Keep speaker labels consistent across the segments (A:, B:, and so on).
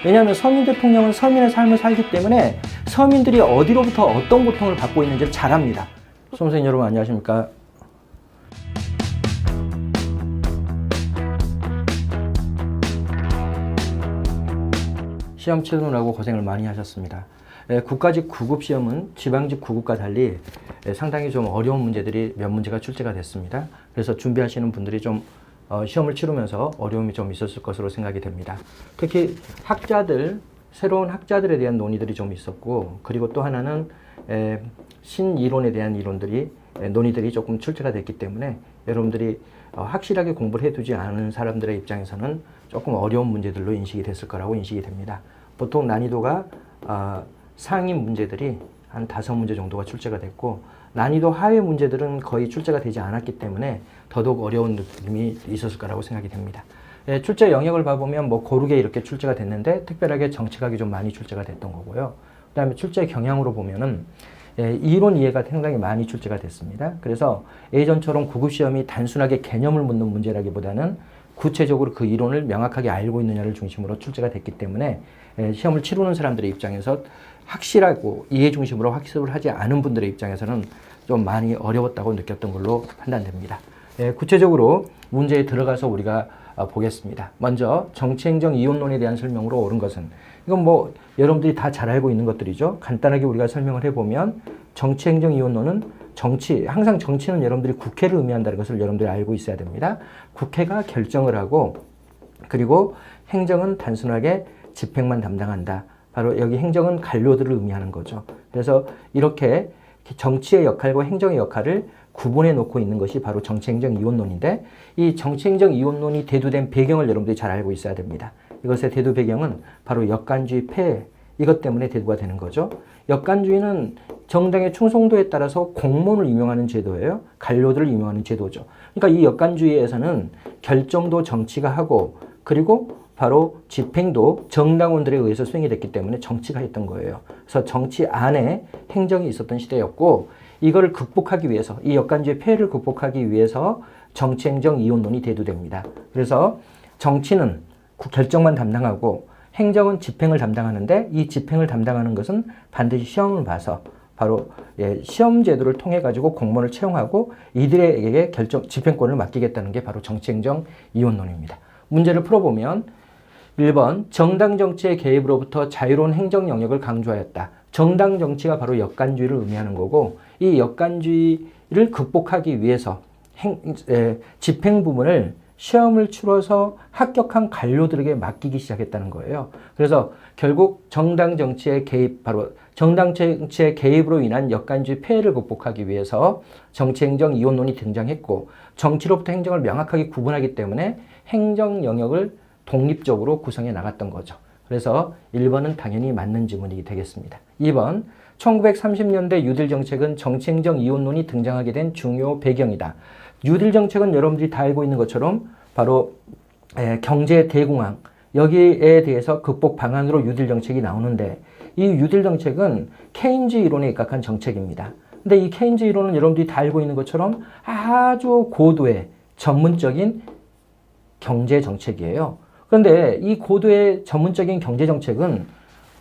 A: 왜냐하면 서민 대통령은 서민의 삶을 살기 때문에 서민들이 어디로부터 어떤 고통을 받고 있는지를 잘 압니다. 수험생 여러분 안녕하십니까? 시험 치르느라고 고생을 많이 하셨습니다. 국가직 9급 시험은 지방직 9급과 달리 상당히 좀 어려운 문제들이 몇 문제가 출제가 됐습니다. 그래서 준비하시는 분들이 좀 시험을 치르면서 어려움이 좀 있었을 것으로 생각이 됩니다. 특히 학자들, 새로운 학자들에 대한 논의들이 좀 있었고, 그리고 또 하나는 신이론에 대한 논의들이 조금 출제가 됐기 때문에 여러분들이 확실하게 공부를 해두지 않은 사람들의 입장에서는 조금 어려운 문제들로 인식이 됐을 거라고 인식이 됩니다. 보통 난이도가 상위 문제들이 한 5문제 정도가 출제가 됐고, 난이도 하위 문제들은 거의 출제가 되지 않았기 때문에 더더욱 어려운 느낌이 있었을 거라고 생각이 됩니다. 출제 영역을 봐보면 뭐 고르게 이렇게 출제가 됐는데 특별하게 정치학이 좀 많이 출제가 됐던 거고요. 그 다음에 출제 경향으로 보면은 이론 이해가 상당히 많이 출제가 됐습니다. 그래서 예전처럼 9급 시험이 단순하게 개념을 묻는 문제라기보다는 구체적으로 그 이론을 명확하게 알고 있느냐를 중심으로 출제가 됐기 때문에 시험을 치르는 사람들의 입장에서 확실하고 이해 중심으로 학습을 하지 않은 분들의 입장에서는 좀 많이 어려웠다고 느꼈던 걸로 판단됩니다. 구체적으로 문제에 들어가서 우리가 보겠습니다. 먼저 정치행정 이원론에 대한 설명으로 옳은 것은, 이건 뭐 여러분들이 다 잘 알고 있는 것들이죠. 간단하게 우리가 설명을 해보면 정치행정 이원론은 항상 정치는 여러분들이 국회를 의미한다는 것을 여러분들이 알고 있어야 됩니다. 국회가 결정을 하고, 그리고 행정은 단순하게 집행만 담당한다. 바로 여기 행정은 관료들을 의미하는 거죠. 그래서 이렇게 정치의 역할과 행정의 역할을 구분해 놓고 있는 것이 바로 정치행정 이원론인데, 이 정치행정 이원론이 대두된 배경을 여러분들이 잘 알고 있어야 됩니다. 이것의 대두 배경은 바로 역관주의 폐해, 이것 때문에 대두가 되는 거죠. 역관주의는 정당의 충성도에 따라서 공무원을 임용하는 제도예요. 관료들을 임용하는 제도죠. 그러니까 이 역관주의에서는 결정도 정치가 하고, 그리고 바로 집행도 정당원들에 의해서 수행이 됐기 때문에 정치가 했던 거예요. 그래서 정치 안에 행정이 있었던 시대였고, 이거를 극복하기 위해서, 이 역관주의 폐해를 극복하기 위해서 정치행정 이원론이 대두됩니다. 그래서 정치는 결정만 담당하고 행정은 집행을 담당하는데, 이 집행을 담당하는 것은 반드시 시험을 봐서 바로 시험 제도를 통해 가지고 공무원을 채용하고 이들에게 집행권을 맡기겠다는 게 바로 정치행정 이원론입니다. 문제를 풀어보면 1번 정당 정치의 개입으로부터 자유로운 행정 영역을 강조하였다. 정당 정치가 바로 역관주의를 의미하는 거고, 이 역관주의를 극복하기 위해서 집행 부분을 시험을 치러서 합격한 관료들에게 맡기기 시작했다는 거예요. 그래서 결국 정당 정치의 개입, 바로 정당 정치의 개입으로 인한 역관주의 폐해를 극복하기 위해서 정치행정 이원론이 등장했고, 정치로부터 행정을 명확하게 구분하기 때문에 행정 영역을 독립적으로 구성해 나갔던 거죠. 그래서 1번은 당연히 맞는 지문이 되겠습니다. 2번, 1930년대 뉴딜 정책은 정치행정 이원론이 등장하게 된 중요 배경이다. 뉴딜 정책은 여러분들이 다 알고 있는 것처럼 바로 경제 대공황, 여기에 대해서 극복 방안으로 뉴딜 정책이 나오는데, 이 뉴딜 정책은 케인즈 이론에 입각한 정책입니다. 근데 이 케인즈 이론은 여러분들이 다 알고 있는 것처럼 아주 고도의 전문적인 경제 정책이에요. 그런데 이 고도의 전문적인 경제 정책은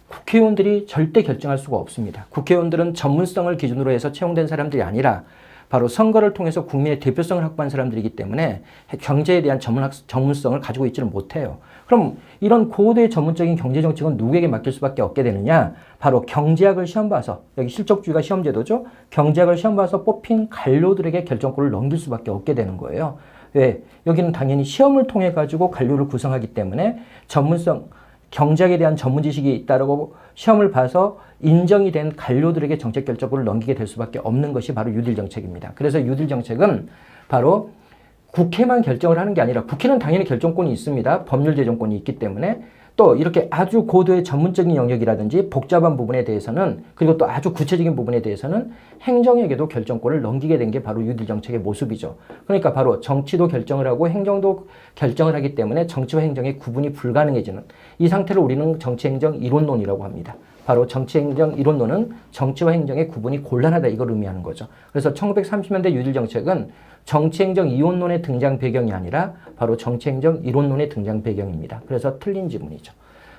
A: 국회의원들이 절대 결정할 수가 없습니다. 국회의원들은 전문성을 기준으로 해서 채용된 사람들이 아니라 바로 선거를 통해서 국민의 대표성을 확보한 사람들이기 때문에 경제에 대한 전문성을 가지고 있지는 못해요. 그럼 이런 고도의 전문적인 경제 정책은 누구에게 맡길 수밖에 없게 되느냐? 바로 경제학을 시험 봐서, 여기 실적주의가 시험제도죠. 경제학을 시험 봐서 뽑힌 관료들에게 결정권을 넘길 수밖에 없게 되는 거예요. 왜? 여기는 당연히 시험을 통해 가지고 관료를 구성하기 때문에 경제학에 대한 전문 지식이 있다고 시험을 봐서 인정이 된 관료들에게 정책 결정권을 넘기게 될 수밖에 없는 것이 바로 뉴딜 정책입니다. 그래서 뉴딜 정책은 바로 국회만 결정을 하는 게 아니라, 국회는 당연히 결정권이 있습니다. 법률 제정권이 있기 때문에. 또 이렇게 아주 고도의 전문적인 영역이라든지 복잡한 부분에 대해서는, 그리고 또 아주 구체적인 부분에 대해서는 행정에게도 결정권을 넘기게 된 게 바로 뉴딜 정책의 모습이죠. 그러니까 바로 정치도 결정을 하고 행정도 결정을 하기 때문에 정치와 행정의 구분이 불가능해지는 이 상태를 우리는 정치행정 이론론이라고 합니다. 바로 정치행정 이론론은 정치와 행정의 구분이 곤란하다, 이걸 의미하는 거죠. 그래서 1930년대 뉴딜 정책은 정치행정 이원론의 등장 배경이 아니라 바로 정치행정 이론론의 등장 배경입니다. 그래서 틀린 지문이죠.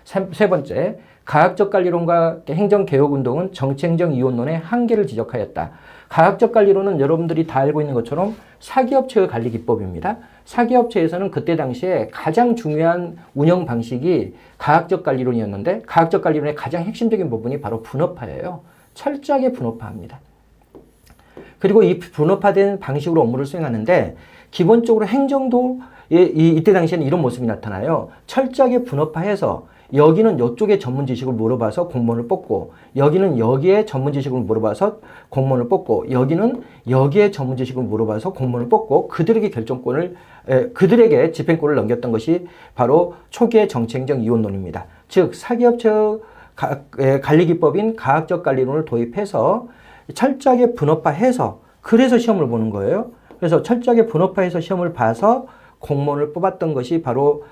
A: 세 번째, 가학적 관리론과 행정개혁운동은 정치행정 이원론의 한계를 지적하였다. 가학적 관리론은 여러분들이 다 알고 있는 것처럼 사기업체의 관리 기법입니다. 사기업체에서는 그때 당시에 가장 중요한 운영 방식이 가학적 관리론이었는데 가학적 관리론의 가장 핵심적인 부분이 바로 분업화예요. 철저하게 분업화합니다. 그리고 이 분업화된 방식으로 업무를 수행하는데 기본적으로 행정도 이때 당시에는 이런 모습이 나타나요. 철저하게 분업화해서 여기는 이쪽에 전문 지식을 물어봐서 공무원을 뽑고 여기는 여기에 전문 지식을 물어봐서 공무원을 뽑고 여기는 여기에 전문 지식을 물어봐서 공무원을 뽑고 그들에게 결정권을 그들에게 집행권을 넘겼던 것이 바로 초기의 정치행정 이원론입니다. 즉 사기업체 관리기법인 가학적 관리론을 도입해서 철저하게 분업화해서 그래서 시험을 보는 거예요. 그래서 철저하게 분업화해서 시험을 봐서 공무원을 뽑았던 것이 바로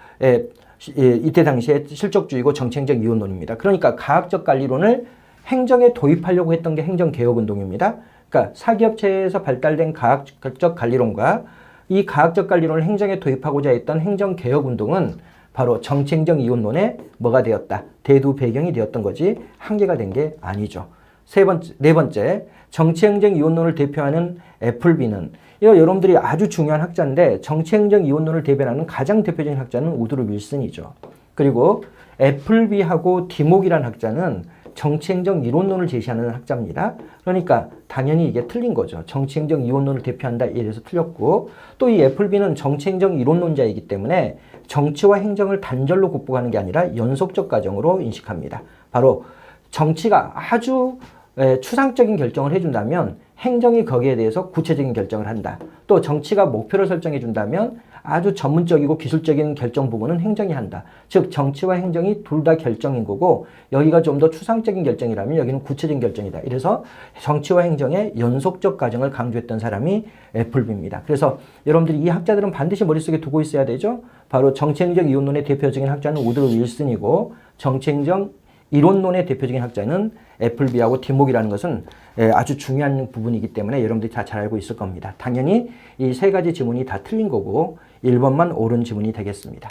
A: 이때 당시에 실적주의고 정치행정 이원론입니다. 그러니까 가학적 관리론을 행정에 도입하려고 했던 게 행정개혁운동입니다. 그러니까 사기업체에서 발달된 가학적 관리론과 이 가학적 관리론을 행정에 도입하고자 했던 행정개혁운동은 바로 정치행정 이원론의 뭐가 되었다? 대두 배경이 되었던 거지 한계가 된 게 아니죠. 네 번째, 정치행정 이원론을 대표하는 애플비는 이거 여러분들이 아주 중요한 학자인데 정치행정 이원론을 대변하는 가장 대표적인 학자는 우드로 윌슨이죠. 그리고 애플비하고 디목이라는 학자는 정치행정 이론론을 제시하는 학자입니다. 그러니까 당연히 이게 틀린 거죠. 정치행정 이원론을 대표한다 이래서 틀렸고 또 이 애플비는 정치행정 이론론자이기 때문에 정치와 행정을 단절로 극복하는 게 아니라 연속적 과정으로 인식합니다. 바로 정치가 아주 추상적인 결정을 해준다면 행정이 거기에 대해서 구체적인 결정을 한다. 또 정치가 목표를 설정해 준다면 아주 전문적이고 기술적인 결정 부분은 행정이 한다. 즉 정치와 행정이 둘 다 결정인 거고 여기가 좀 더 추상적인 결정이라면 여기는 구체적인 결정이다. 이래서 정치와 행정의 연속적 과정을 강조했던 사람이 애플비입니다. 그래서 여러분들이 이 학자들은 반드시 머릿속에 두고 있어야 되죠. 바로 정치행정 이론론의 대표적인 학자는 우드로 윌슨이고 정치행정 이론론의 대표적인 학자는 애플비하고 디목이라는 것은 아주 중요한 부분이기 때문에 여러분들이 다 잘 알고 있을 겁니다. 당연히 이 세 가지 지문이 다 틀린 거고 1번만 옳은 지문이 되겠습니다.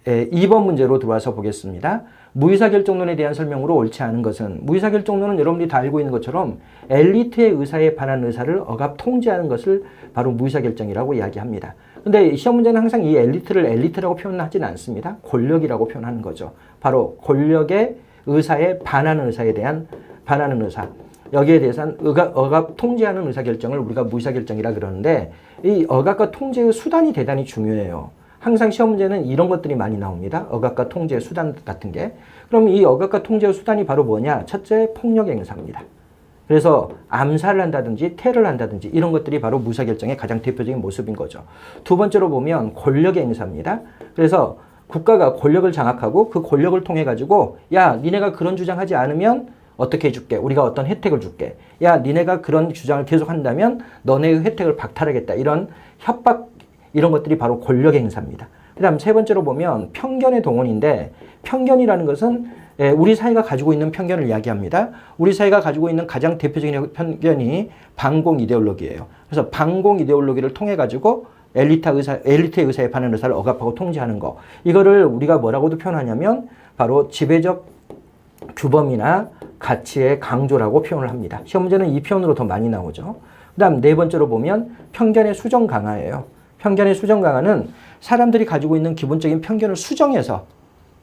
A: 2번 문제로 들어와서 보겠습니다. 무의사결정론에 대한 설명으로 옳지 않은 것은 무의사결정론은 여러분들이 다 알고 있는 것처럼 엘리트의 의사에 반한 의사를 억압 통제하는 것을 바로 무의사결정이라고 이야기합니다. 근데 시험 문제는 항상 이 엘리트를 엘리트라고 표현하지는 않습니다. 권력이라고 표현하는 거죠. 바로 권력의 의사에 반하는 의사에 대한 반하는 의사. 여기에 대해서는 억압 통제하는 의사결정을 우리가 무의사결정이라 그러는데 이 억압과 통제의 수단이 대단히 중요해요. 항상 시험 문제는 이런 것들이 많이 나옵니다. 억압과 통제의 수단 같은 게. 그럼 이 억압과 통제의 수단이 바로 뭐냐? 첫째, 폭력 행사입니다. 그래서 암살을 한다든지 테러를 한다든지 이런 것들이 바로 무의사결정의 가장 대표적인 모습인 거죠. 두 번째로 보면 권력의 행사입니다. 그래서 국가가 권력을 장악하고 그 권력을 통해 가지고 야, 니네가 그런 주장하지 않으면 어떻게 해줄게? 우리가 어떤 혜택을 줄게. 야, 니네가 그런 주장을 계속 한다면 너네의 혜택을 박탈하겠다. 이런 협박 이런 것들이 바로 권력의 행사입니다. 그 다음 세 번째로 보면 편견의 동원인데 편견이라는 것은 우리 사회가 가지고 있는 편견을 이야기합니다. 우리 사회가 가지고 있는 가장 대표적인 편견이 반공 이데올로기예요. 그래서 반공 이데올로기를 통해 가지고 엘리트의 의사에 반하는 의사를 억압하고 통제하는 거. 이거를 우리가 뭐라고도 표현하냐면 바로 지배적 규범이나 가치의 강조라고 표현을 합니다. 시험 문제는 이 표현으로 더 많이 나오죠. 그 다음 네 번째로 보면 편견의 수정 강화예요. 편견의 수정 강화는 사람들이 가지고 있는 기본적인 편견을 수정해서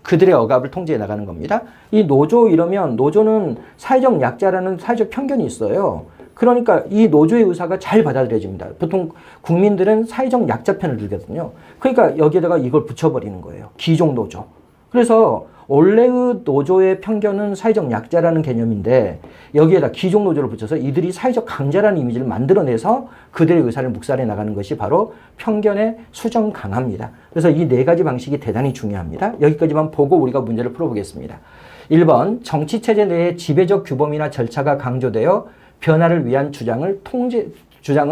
A: 그들의 억압을 통제해 나가는 겁니다. 이 노조 이러면 노조는 사회적 약자라는 사회적 편견이 있어요. 그러니까 이 노조의 의사가 잘 받아들여집니다. 보통 국민들은 사회적 약자 편을 들거든요. 그러니까 여기에다가 이걸 붙여버리는 거예요. 기종 노조. 그래서 원래의 노조의 편견은 사회적 약자라는 개념인데 여기에다 기종 노조를 붙여서 이들이 사회적 강자라는 이미지를 만들어내서 그들의 의사를 묵살해 나가는 것이 바로 편견의 수정 강화입니다. 그래서 이 네 가지 방식이 대단히 중요합니다. 여기까지만 보고 우리가 문제를 풀어보겠습니다. 1번 정치체제 내에 지배적 규범이나 절차가 강조되어 변화를 위한 주장은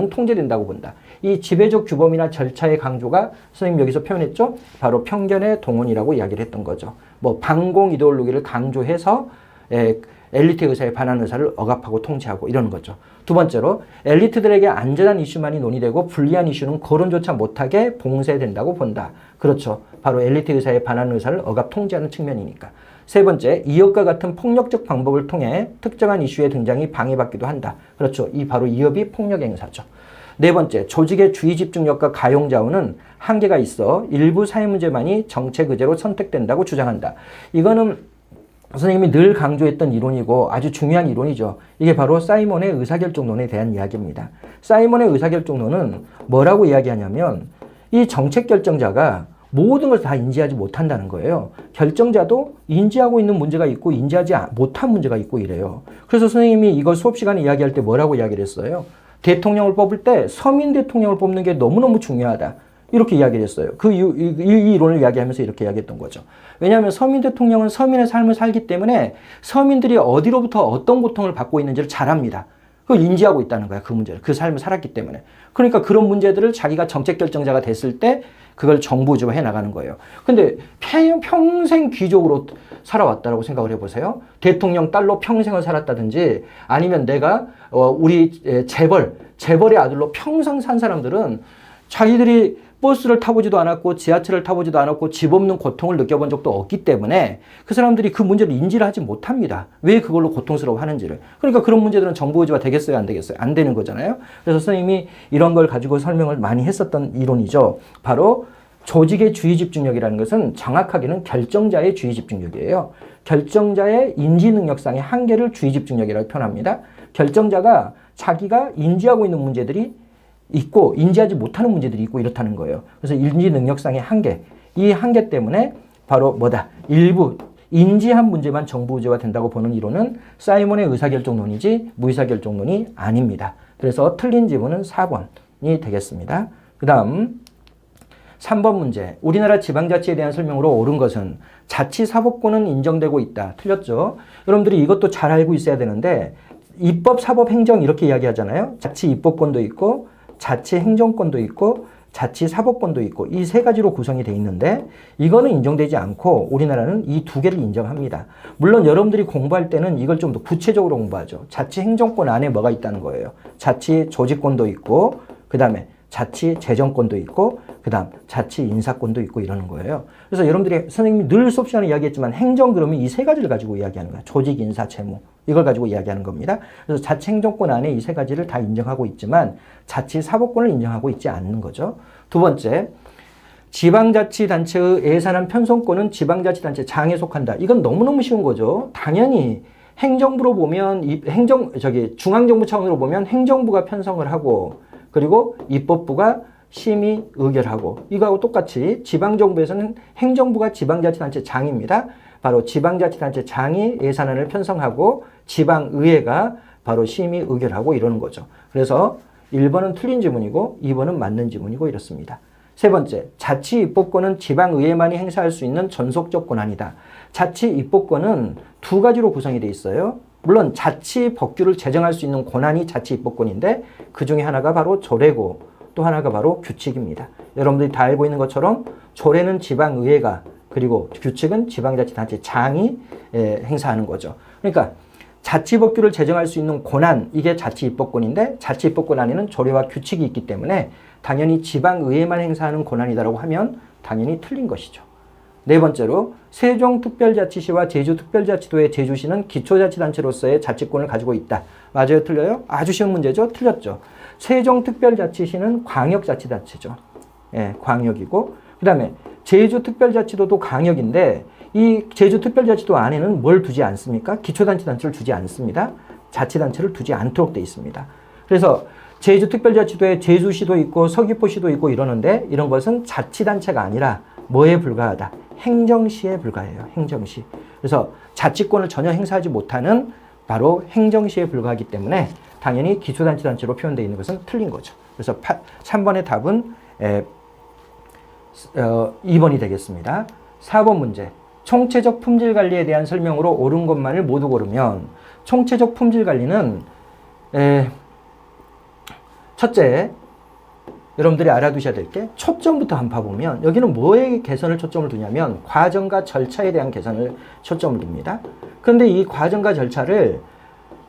A: 통제된다고 본다. 이 지배적 규범이나 절차의 강조가 선생님 여기서 표현했죠? 바로 편견의 동원이라고 이야기를 했던 거죠. 뭐 반공 이데올로기를 강조해서 엘리트 의사의 반환 의사를 억압하고 통제하고 이러는 거죠. 두 번째로 엘리트들에게 안전한 이슈만이 논의되고 불리한 이슈는 거론조차 못하게 봉쇄된다고 본다. 그렇죠. 바로 엘리트 의사의 반환 의사를 억압 통제하는 측면이니까. 세 번째, 이업과 같은 폭력적 방법을 통해 특정한 이슈의 등장이 방해받기도 한다. 그렇죠. 바로 이업이 폭력 행사죠. 네 번째, 조직의 주의 집중력과 가용 자원은 한계가 있어 일부 사회 문제만이 정책 의제로 선택된다고 주장한다. 이거는 선생님이 늘 강조했던 이론이고 아주 중요한 이론이죠. 이게 바로 사이먼의 의사결정론에 대한 이야기입니다. 사이먼의 의사결정론은 뭐라고 이야기하냐면 이 정책 결정자가 모든 걸 다 인지하지 못한다는 거예요. 결정자도 인지하고 있는 문제가 있고 인지하지 못한 문제가 있고 이래요. 그래서 선생님이 이걸 수업 시간에 이야기할 때 뭐라고 이야기를 했어요? 대통령을 뽑을 때 서민 대통령을 뽑는 게 너무너무 중요하다. 이렇게 이야기를 했어요. 이 이론을 이야기하면서 이렇게 이야기했던 거죠. 왜냐하면 서민 대통령은 서민의 삶을 살기 때문에 서민들이 어디로부터 어떤 고통을 받고 있는지를 잘 압니다. 그걸 인지하고 있다는 거야. 그 문제를. 그 삶을 살았기 때문에. 그러니까 그런 문제들을 자기가 정책 결정자가 됐을 때 그걸 정부주로 해나가는 거예요. 근데 평생 귀족으로 살아왔다라고 생각을 해보세요. 대통령 딸로 평생을 살았다든지 아니면 내가 우리 재벌의 아들로 평생 산 사람들은 자기들이 버스를 타보지도 않았고 지하철을 타보지도 않았고 집 없는 고통을 느껴본 적도 없기 때문에 그 사람들이 그 문제를 인지를 하지 못합니다. 왜 그걸로 고통스러워하는지를. 그러니까 그런 문제들은 정부 의지화 되겠어요? 안 되겠어요? 안 되는 거잖아요. 그래서 선생님이 이런 걸 가지고 설명을 많이 했었던 이론이죠. 바로 조직의 주의 집중력이라는 것은 정확하게는 결정자의 주의 집중력이에요. 결정자의 인지 능력상의 한계를 주의 집중력이라고 표현합니다. 결정자가 자기가 인지하고 있는 문제들이 있고 인지하지 못하는 문제들이 있고 이렇다는 거예요. 그래서 인지 능력상의 한계, 이 한계 때문에 바로 뭐다? 일부 인지한 문제만 정부 의제화 된다고 보는 이론은 사이먼의 의사결정론이지 무의사결정론이 아닙니다. 그래서 틀린 지문은 4번이 되겠습니다. 그 다음 3번 문제. 우리나라 지방자치에 대한 설명으로 옳은 것은 자치사법권은 인정되고 있다. 틀렸죠? 여러분들이 이것도 잘 알고 있어야 되는데 입법, 사법, 행정 이렇게 이야기하잖아요. 자치 입법권도 있고 자치 행정권도 있고 자치 사법권도 있고 이 세 가지로 구성이 돼 있는데 이거는 인정되지 않고 우리나라는 이 두 개를 인정합니다. 물론 여러분들이 공부할 때는 이걸 좀 더 구체적으로 공부하죠. 자치 행정권 안에 뭐가 있다는 거예요. 자치 조직권도 있고 그 다음에 자치 재정권도 있고 그 다음 자치 인사권도 있고 이러는 거예요. 그래서 여러분들이 선생님이 늘 수업 시간에 이야기했지만 행정 그러면 이 세 가지를 가지고 이야기하는 거예요. 조직, 인사, 재무 이걸 가지고 이야기하는 겁니다. 그래서 자치 행정권 안에 이 세 가지를 다 인정하고 있지만 자치 사법권을 인정하고 있지 않는 거죠. 두 번째, 지방자치단체의 예산안 편성권은 지방자치단체 장에 속한다. 이건 너무너무 쉬운 거죠. 당연히 행정부로 보면 중앙정부 차원으로 보면 행정부가 편성을 하고 그리고 입법부가 심의 의결하고 이거하고 똑같이 지방정부에서는 행정부가 지방자치단체 장입니다. 바로 지방자치단체 장이 예산안을 편성하고 지방의회가 바로 심의 의결하고 이러는 거죠. 그래서 1번은 틀린 지문이고 2번은 맞는 지문이고 이렇습니다. 세 번째, 자치 입법권은 지방의회만이 행사할 수 있는 전속적 권한이다. 자치 입법권은 두 가지로 구성이 되어 있어요. 물론 자치 법규를 제정할 수 있는 권한이 자치 입법권인데 그 중에 하나가 바로 조례고 또 하나가 바로 규칙입니다. 여러분들이 다 알고 있는 것처럼 조례는 지방의회가 그리고 규칙은 지방자치단체 장이 행사하는 거죠. 그러니까 자치법규를 제정할 수 있는 권한 이게 자치입법권인데 자치입법권 안에는 조례와 규칙이 있기 때문에 당연히 지방의회만 행사하는 권한이다라고 하면 당연히 틀린 것이죠. 네 번째로 세종특별자치시와 제주특별자치도의 제주시는 기초자치단체로서의 자치권을 가지고 있다. 맞아요? 틀려요? 아주 쉬운 문제죠? 틀렸죠. 세종특별자치시는 광역자치단체죠. 예, 광역이고 그 다음에 제주특별자치도도 광역인데 이 제주특별자치도 안에는 뭘 두지 않습니까? 기초자치단체를 두지 않습니다. 자치단체를 두지 않도록 돼 있습니다. 그래서 제주특별자치도에 제주시도 있고 서귀포시도 있고 이러는데 이런 것은 자치단체가 아니라 뭐에 불과하다? 행정시에 불과해요. 행정시. 그래서 자치권을 전혀 행사하지 못하는 바로 행정시에 불과하기 때문에 당연히 기초자치단체로 표현되어 있는 것은 틀린 거죠. 그래서 3번의 답은 2번이 되겠습니다. 4번 문제. 총체적 품질 관리에 대한 설명으로 옳은 것만을 모두 고르면 총체적 품질 관리는 첫째, 여러분들이 알아두셔야 될 게 초점부터 한번 봐보면 여기는 뭐에 개선을 초점을 두냐면 과정과 절차에 대한 개선을 초점을 둡니다. 그런데 이 과정과 절차를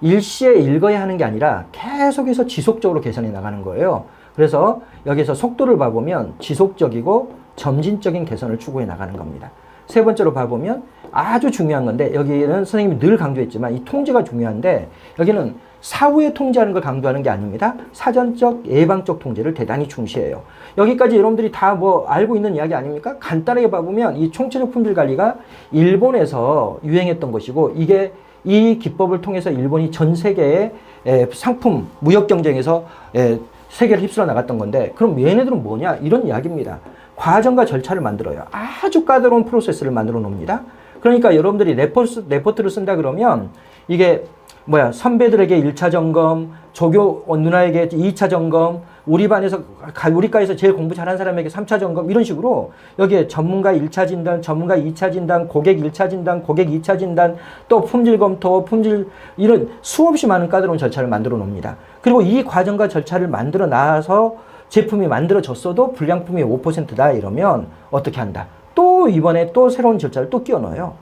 A: 일시에 읽어야 하는 게 아니라 계속해서 지속적으로 개선해 나가는 거예요. 그래서 여기서 속도를 봐보면 지속적이고 점진적인 개선을 추구해 나가는 겁니다. 세 번째로 봐보면 아주 중요한 건데 여기는 선생님이 늘 강조했지만 이 통제가 중요한데 여기는 사후에 통제하는 걸 강조하는 게 아닙니다. 사전적 예방적 통제를 대단히 중시해요. 여기까지 여러분들이 다 뭐 알고 있는 이야기 아닙니까? 간단하게 봐보면 이 총체적 품질 관리가 일본에서 유행했던 것이고 이게 이 기법을 통해서 일본이 전 세계의 상품 무역 경쟁에서 세계를 휩쓸어 나갔던 건데 그럼 얘네들은 뭐냐? 이런 이야기입니다. 과정과 절차를 만들어요. 아주 까다로운 프로세스를 만들어 놓습니다. 그러니까 여러분들이 레포트를 쓴다 그러면 이게 선배들에게 1차 점검, 조교 누나에게 2차 점검, 우리 과에서 제일 공부 잘하는 사람에게 3차 점검 이런 식으로 여기에 전문가 1차 진단, 전문가 2차 진단, 고객 1차 진단, 고객 2차 진단, 또 품질 검토, 이런 수없이 많은 까다로운 절차를 만들어 놓습니다. 그리고 이 과정과 절차를 만들어 놔서 제품이 만들어졌어도 불량품이 5%다 이러면 어떻게 한다? 또 이번에 또 새로운 절차를 또 끼워 넣어요.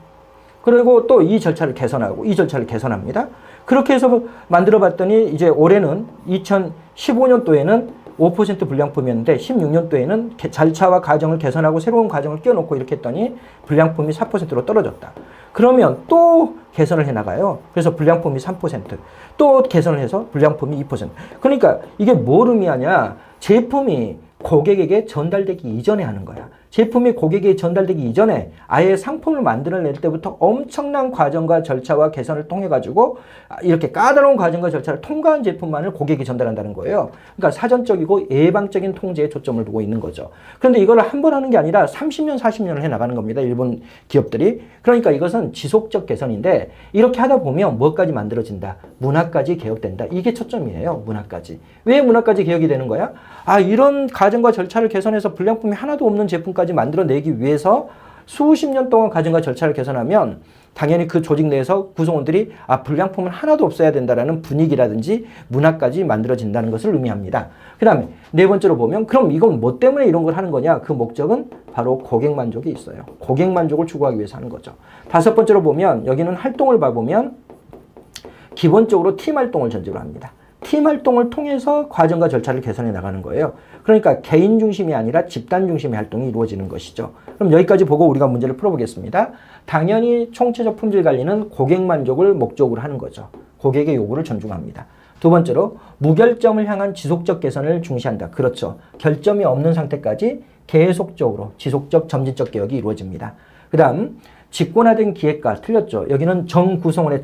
A: 그리고 또 이 절차를 개선하고 이 절차를 개선합니다. 그렇게 해서 만들어 봤더니 이제 올해는 2015년도에는 5% 불량품이었는데 16년도에는 절차와 과정을 개선하고 새로운 과정을 끼워놓고 이렇게 했더니 불량품이 4%로 떨어졌다. 그러면 또 개선을 해나가요. 그래서 불량품이 3%, 또 개선을 해서 불량품이 2%. 그러니까 이게 뭘 의미하냐? 제품이 고객에게 전달되기 이전에 하는 거야. 제품이 고객에게 전달되기 이전에 아예 상품을 만들어낼 때부터 엄청난 과정과 절차와 개선을 통해 가지고 이렇게 까다로운 과정과 절차를 통과한 제품만을 고객에게 전달한다는 거예요. 그러니까 사전적이고 예방적인 통제에 초점을 두고 있는 거죠. 그런데 이거를 한 번 하는 게 아니라 30년, 40년을 해 나가는 겁니다. 일본 기업들이. 그러니까 이것은 지속적 개선인데 이렇게 하다 보면 뭐까지 만들어진다? 문화까지 개혁된다. 이게 초점이에요. 문화까지. 왜 문화까지 개혁이 되는 거야? 이런 과정과 절차를 개선해서 불량품이 하나도 없는 제품까지 만들어내기 위해서 수십 년 동안 과정과 절차를 개선하면 당연히 그 조직 내에서 구성원들이 불량품은 하나도 없어야 된다라는 분위기라든지 문화까지 만들어진다는 것을 의미합니다. 그 다음에 네 번째로 보면 그럼 이건 뭐 때문에 이런 걸 하는 거냐? 그 목적은 바로 고객 만족이 있어요. 고객 만족을 추구하기 위해서 하는 거죠. 다섯 번째로 보면 여기는 활동을 봐보면 기본적으로 팀 활동을 전제로 합니다. 팀 활동을 통해서 과정과 절차를 개선해 나가는 거예요. 그러니까 개인 중심이 아니라 집단 중심의 활동이 이루어지는 것이죠. 그럼 여기까지 보고 우리가 문제를 풀어보겠습니다. 당연히 총체적 품질 관리는 고객 만족을 목적으로 하는 거죠. 고객의 요구를 존중합니다. 두 번째로 무결점을 향한 지속적 개선을 중시한다. 그렇죠. 결점이 없는 상태까지 계속적으로 지속적 점진적 개혁이 이루어집니다. 그 다음 직권화된 기획과 틀렸죠. 여기는 전 구성원의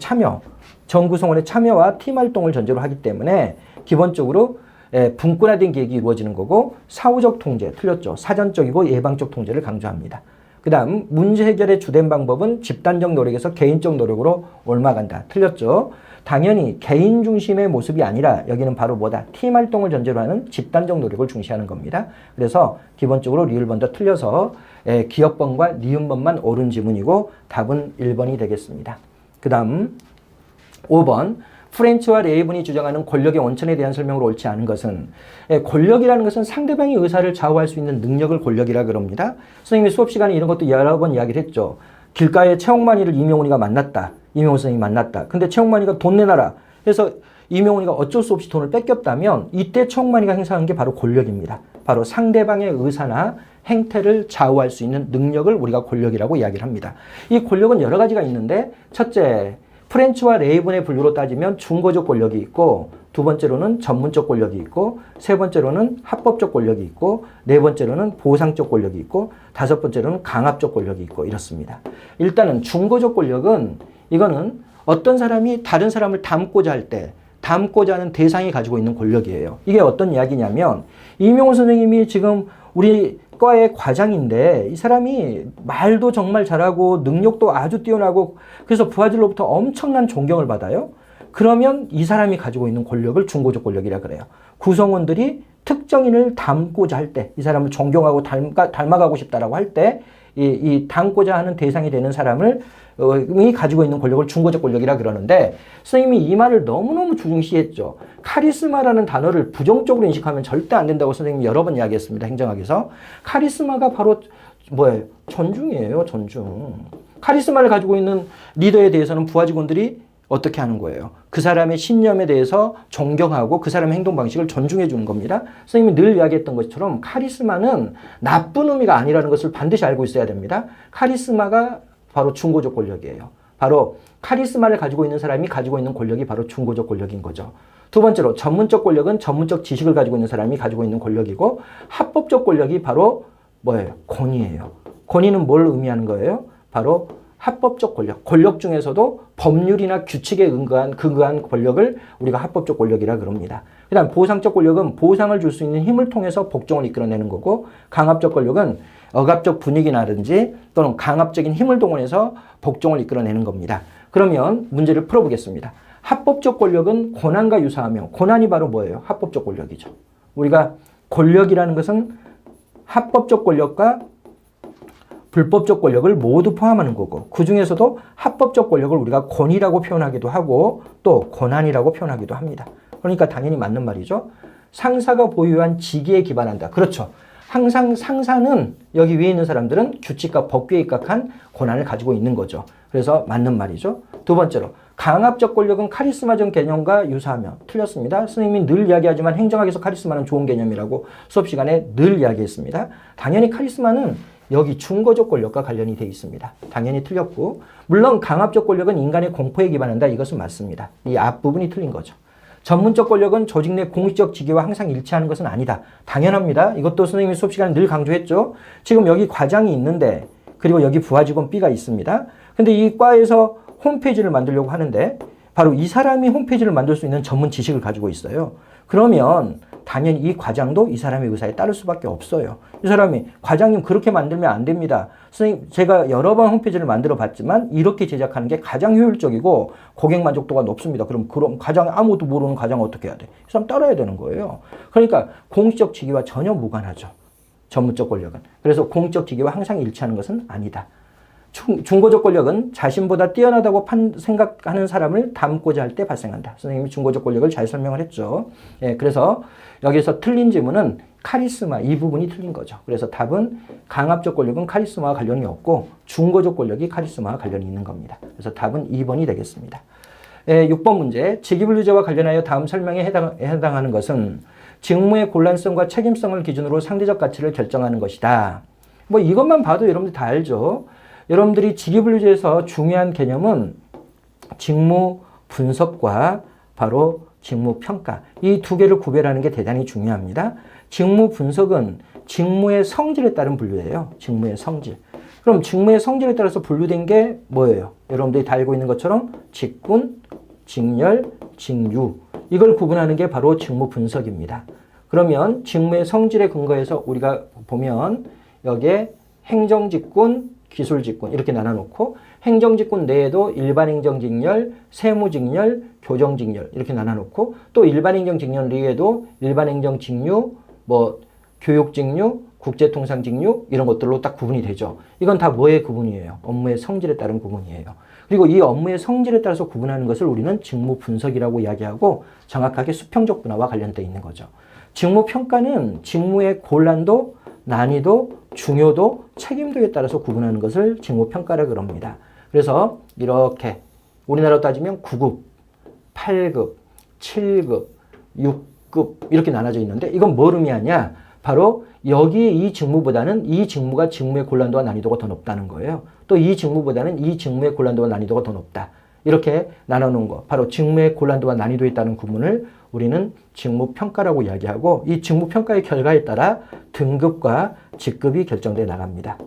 A: 참여와 팀 활동을 전제로 하기 때문에 기본적으로 분권화된 기획이 이루어지는 거고 사후적 통제 틀렸죠. 사전적이고 예방적 통제를 강조합니다. 그 다음 문제 해결의 주된 방법은 집단적 노력에서 개인적 노력으로 옮아간다. 틀렸죠. 당연히 개인 중심의 모습이 아니라 여기는 바로 뭐다? 팀 활동을 전제로 하는 집단적 노력을 중시하는 겁니다. 그래서 기본적으로 리을번도 틀려서 기업번과 니은번만 옳은 지문이고 답은 1번이 되겠습니다. 그 다음 5번 프렌치와 레이븐이 주장하는 권력의 원천에 대한 설명으로 옳지 않은 것은 권력이라는 것은 상대방의 의사를 좌우할 수 있는 능력을 권력이라 그럽니다. 선생님이 수업 시간에 이런 것도 여러 번 이야기를 했죠. 길가에 최홍만이를 이명훈이가 만났다. 이명훈 선생님이 만났다. 근데 최홍만이가 돈 내놔라. 그래서 이명훈이가 어쩔 수 없이 돈을 뺏겼다면 이때 최홍만이가 행사한 게 바로 권력입니다. 바로 상대방의 의사나 행태를 좌우할 수 있는 능력을 우리가 권력이라고 이야기를 합니다. 이 권력은 여러 가지가 있는데 첫째, 프렌치와 레이븐의 분류로 따지면 중거적 권력이 있고 두 번째로는 전문적 권력이 있고 세 번째로는 합법적 권력이 있고 네 번째로는 보상적 권력이 있고 다섯 번째로는 강압적 권력이 있고 이렇습니다. 일단은 중거적 권력은 이거는 어떤 사람이 다른 사람을 닮고자 할 때 닮고자 하는 대상이 가지고 있는 권력이에요. 이게 어떤 이야기냐면 이명훈 선생님이 지금 우리 과의 과장인데 이 사람이 말도 정말 잘하고 능력도 아주 뛰어나고 그래서 부하들로부터 엄청난 존경을 받아요. 그러면 이 사람이 가지고 있는 권력을 중고적 권력이라 그래요. 구성원들이 특정인을 닮고자 할 때 이 사람을 존경하고 닮아가고 싶다라고 할 때 이 담고자 하는 대상이 되는 사람을 이 가지고 있는 권력을 중고적 권력이라 그러는데 선생님이 이 말을 너무너무 중시했죠. 카리스마라는 단어를 부정적으로 인식하면 절대 안 된다고 선생님이 여러 번 이야기했습니다. 행정학에서. 카리스마가 바로 뭐예요? 존중이에요. 존중. 카리스마를 가지고 있는 리더에 대해서는 부하 직원들이 어떻게 하는 거예요? 그 사람의 신념에 대해서 존경하고 그 사람의 행동 방식을 존중해 주는 겁니다. 선생님이 늘 이야기했던 것처럼 카리스마는 나쁜 의미가 아니라는 것을 반드시 알고 있어야 됩니다. 카리스마가 바로 중고적 권력이에요. 바로 카리스마를 가지고 있는 사람이 가지고 있는 권력이 바로 중고적 권력인 거죠. 두 번째로 전문적 권력은 전문적 지식을 가지고 있는 사람이 가지고 있는 권력이고 합법적 권력이 바로 뭐예요? 권위예요. 권위는 뭘 의미하는 거예요? 바로 합법적 권력. 권력 중에서도 법률이나 규칙에 근거한 권력을 우리가 합법적 권력이라 그럽니다. 그 다음 보상적 권력은 보상을 줄 수 있는 힘을 통해서 복종을 이끌어내는 거고 강압적 권력은 억압적 분위기라든지 또는 강압적인 힘을 동원해서 복종을 이끌어내는 겁니다. 그러면 문제를 풀어보겠습니다. 합법적 권력은 권한과 유사하며 권한이 바로 뭐예요? 합법적 권력이죠. 우리가 권력이라는 것은 합법적 권력과 불법적 권력을 모두 포함하는 거고 그 중에서도 합법적 권력을 우리가 권위라고 표현하기도 하고 또 권한이라고 표현하기도 합니다. 그러니까 당연히 맞는 말이죠. 상사가 보유한 직위에 기반한다. 그렇죠. 항상 상사는 여기 위에 있는 사람들은 규칙과 법규에 입각한 권한을 가지고 있는 거죠. 그래서 맞는 말이죠. 두 번째로 강압적 권력은 카리스마적 개념과 유사하며 틀렸습니다. 선생님이 늘 이야기하지만 행정학에서 카리스마는 좋은 개념이라고 수업 시간에 늘 이야기했습니다. 당연히 카리스마는 여기 중고적 권력과 관련이 되어 있습니다. 당연히 틀렸고 물론 강압적 권력은 인간의 공포에 기반한다. 이것은 맞습니다. 이 앞부분이 틀린 거죠. 전문적 권력은 조직 내 공식적 직위와 항상 일치하는 것은 아니다. 당연합니다. 이것도 선생님이 수업 시간에 늘 강조했죠. 지금 여기 과장이 있는데 그리고 여기 부하직원 B가 있습니다. 근데 이 과에서 홈페이지를 만들려고 하는데 바로 이 사람이 홈페이지를 만들 수 있는 전문 지식을 가지고 있어요. 그러면 당연히 이 과장도 이 사람의 의사에 따를 수밖에 없어요. 이 사람이 과장님 그렇게 만들면 안 됩니다. 선생님 제가 여러 번 홈페이지를 만들어 봤지만 이렇게 제작하는 게 가장 효율적이고 고객 만족도가 높습니다. 그럼 과장 아무것도 모르는 과장 어떻게 해야 돼? 이 사람 따라야 되는 거예요. 그러니까 공식적 직위와 전혀 무관하죠. 전문적 권력은. 그래서 공식적 직위와 항상 일치하는 것은 아니다. 중고적 권력은 자신보다 뛰어나다고 생각하는 사람을 닮고자 할 때 발생한다. 선생님이 중고적 권력을 잘 설명을 했죠. 예, 그래서 여기서 틀린 질문은 카리스마 이 부분이 틀린 거죠. 그래서 답은 강압적 권력은 카리스마와 관련이 없고 중고적 권력이 카리스마와 관련이 있는 겁니다. 그래서 답은 2번이 되겠습니다. 예, 6번 문제 직위분류제와 관련하여 다음 설명에 해당하는 것은 직무의 곤란성과 책임성을 기준으로 상대적 가치를 결정하는 것이다. 뭐 이것만 봐도 여러분들 다 알죠. 여러분들이 직위분류제에서 중요한 개념은 직무 분석과 바로 직무 평가 이 두 개를 구별하는 게 대단히 중요합니다. 직무 분석은 직무의 성질에 따른 분류예요. 직무의 성질. 그럼 직무의 성질에 따라서 분류된 게 뭐예요? 여러분들이 다 알고 있는 것처럼 직군, 직렬, 직유 이걸 구분하는 게 바로 직무 분석입니다. 그러면 직무의 성질에 근거해서 우리가 보면 여기에 행정직군, 기술직군 이렇게 나눠놓고 행정직군 내에도 일반행정직렬, 세무직렬, 교정직렬 이렇게 나눠놓고 또 일반행정직렬 내에도 일반행정직류, 뭐 교육직류, 국제통상직류 이런 것들로 딱 구분이 되죠. 이건 다 뭐의 구분이에요? 업무의 성질에 따른 구분이에요. 그리고 이 업무의 성질에 따라서 구분하는 것을 우리는 직무 분석이라고 이야기하고 정확하게 수평적 분화와 관련되어 있는 거죠. 직무 평가는 직무의 곤란도, 난이도, 중요도, 책임도에 따라서 구분하는 것을 직무평가라 그럽니다. 그래서 이렇게 우리나라로 따지면 9급, 8급, 7급, 6급 이렇게 나눠져 있는데 이건 뭘 의미하냐? 바로 여기 이 직무보다는 이 직무가 직무의 곤란도와 난이도가 더 높다는 거예요. 또 이 직무보다는 이 직무의 곤란도와 난이도가 더 높다. 이렇게 나눠놓은 거. 바로 직무의 곤란도와 난이도에 따른 구분을 우리는 직무평가라고 이야기하고 이 직무평가의 결과에 따라 등급과 직급이 결정돼 나갑니다.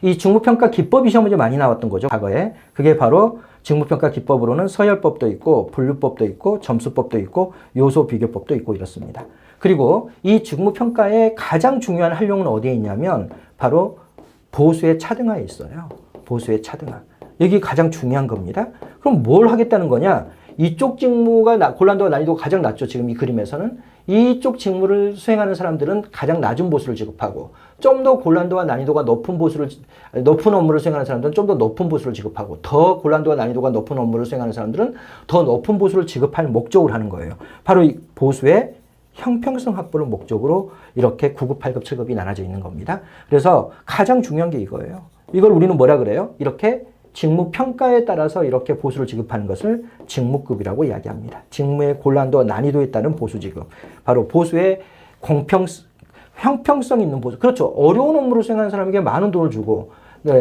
A: 이 직무평가 기법이 시험 문제 많이 나왔던 거죠. 과거에. 그게 바로 직무평가 기법으로는 서열법도 있고 분류법도 있고 점수법도 있고 요소 비교법도 있고 이렇습니다. 그리고 이 직무평가의 가장 중요한 활용은 어디에 있냐면 바로 보수의 차등하에 있어요. 보수의 차등하. 여기 가장 중요한 겁니다. 그럼 뭘 하겠다는 거냐? 이쪽 직무가 곤란도가 난이도가 가장 낮죠. 지금 이 그림에서는. 이쪽 직무를 수행하는 사람들은 가장 낮은 보수를 지급하고 좀 더 곤란도와 난이도가 높은 업무를 수행하는 사람들은 좀 더 높은 보수를 지급하고 더 곤란도와 난이도가 높은 업무를 수행하는 사람들은 더 높은 보수를 지급할 목적으로 하는 거예요. 바로 이 보수의 형평성 확보를 목적으로 이렇게 9급, 8급, 7급이 나눠져 있는 겁니다. 그래서 가장 중요한 게 이거예요. 이걸 우리는 뭐라 그래요? 이렇게 직무 평가에 따라서 이렇게 보수를 지급하는 것을 직무급이라고 이야기합니다. 직무의 곤란도와 난이도에 따른 보수 지급. 바로 보수의 형평성 있는 보수. 그렇죠. 어려운 업무를 수행하는 사람에게 많은 돈을 주고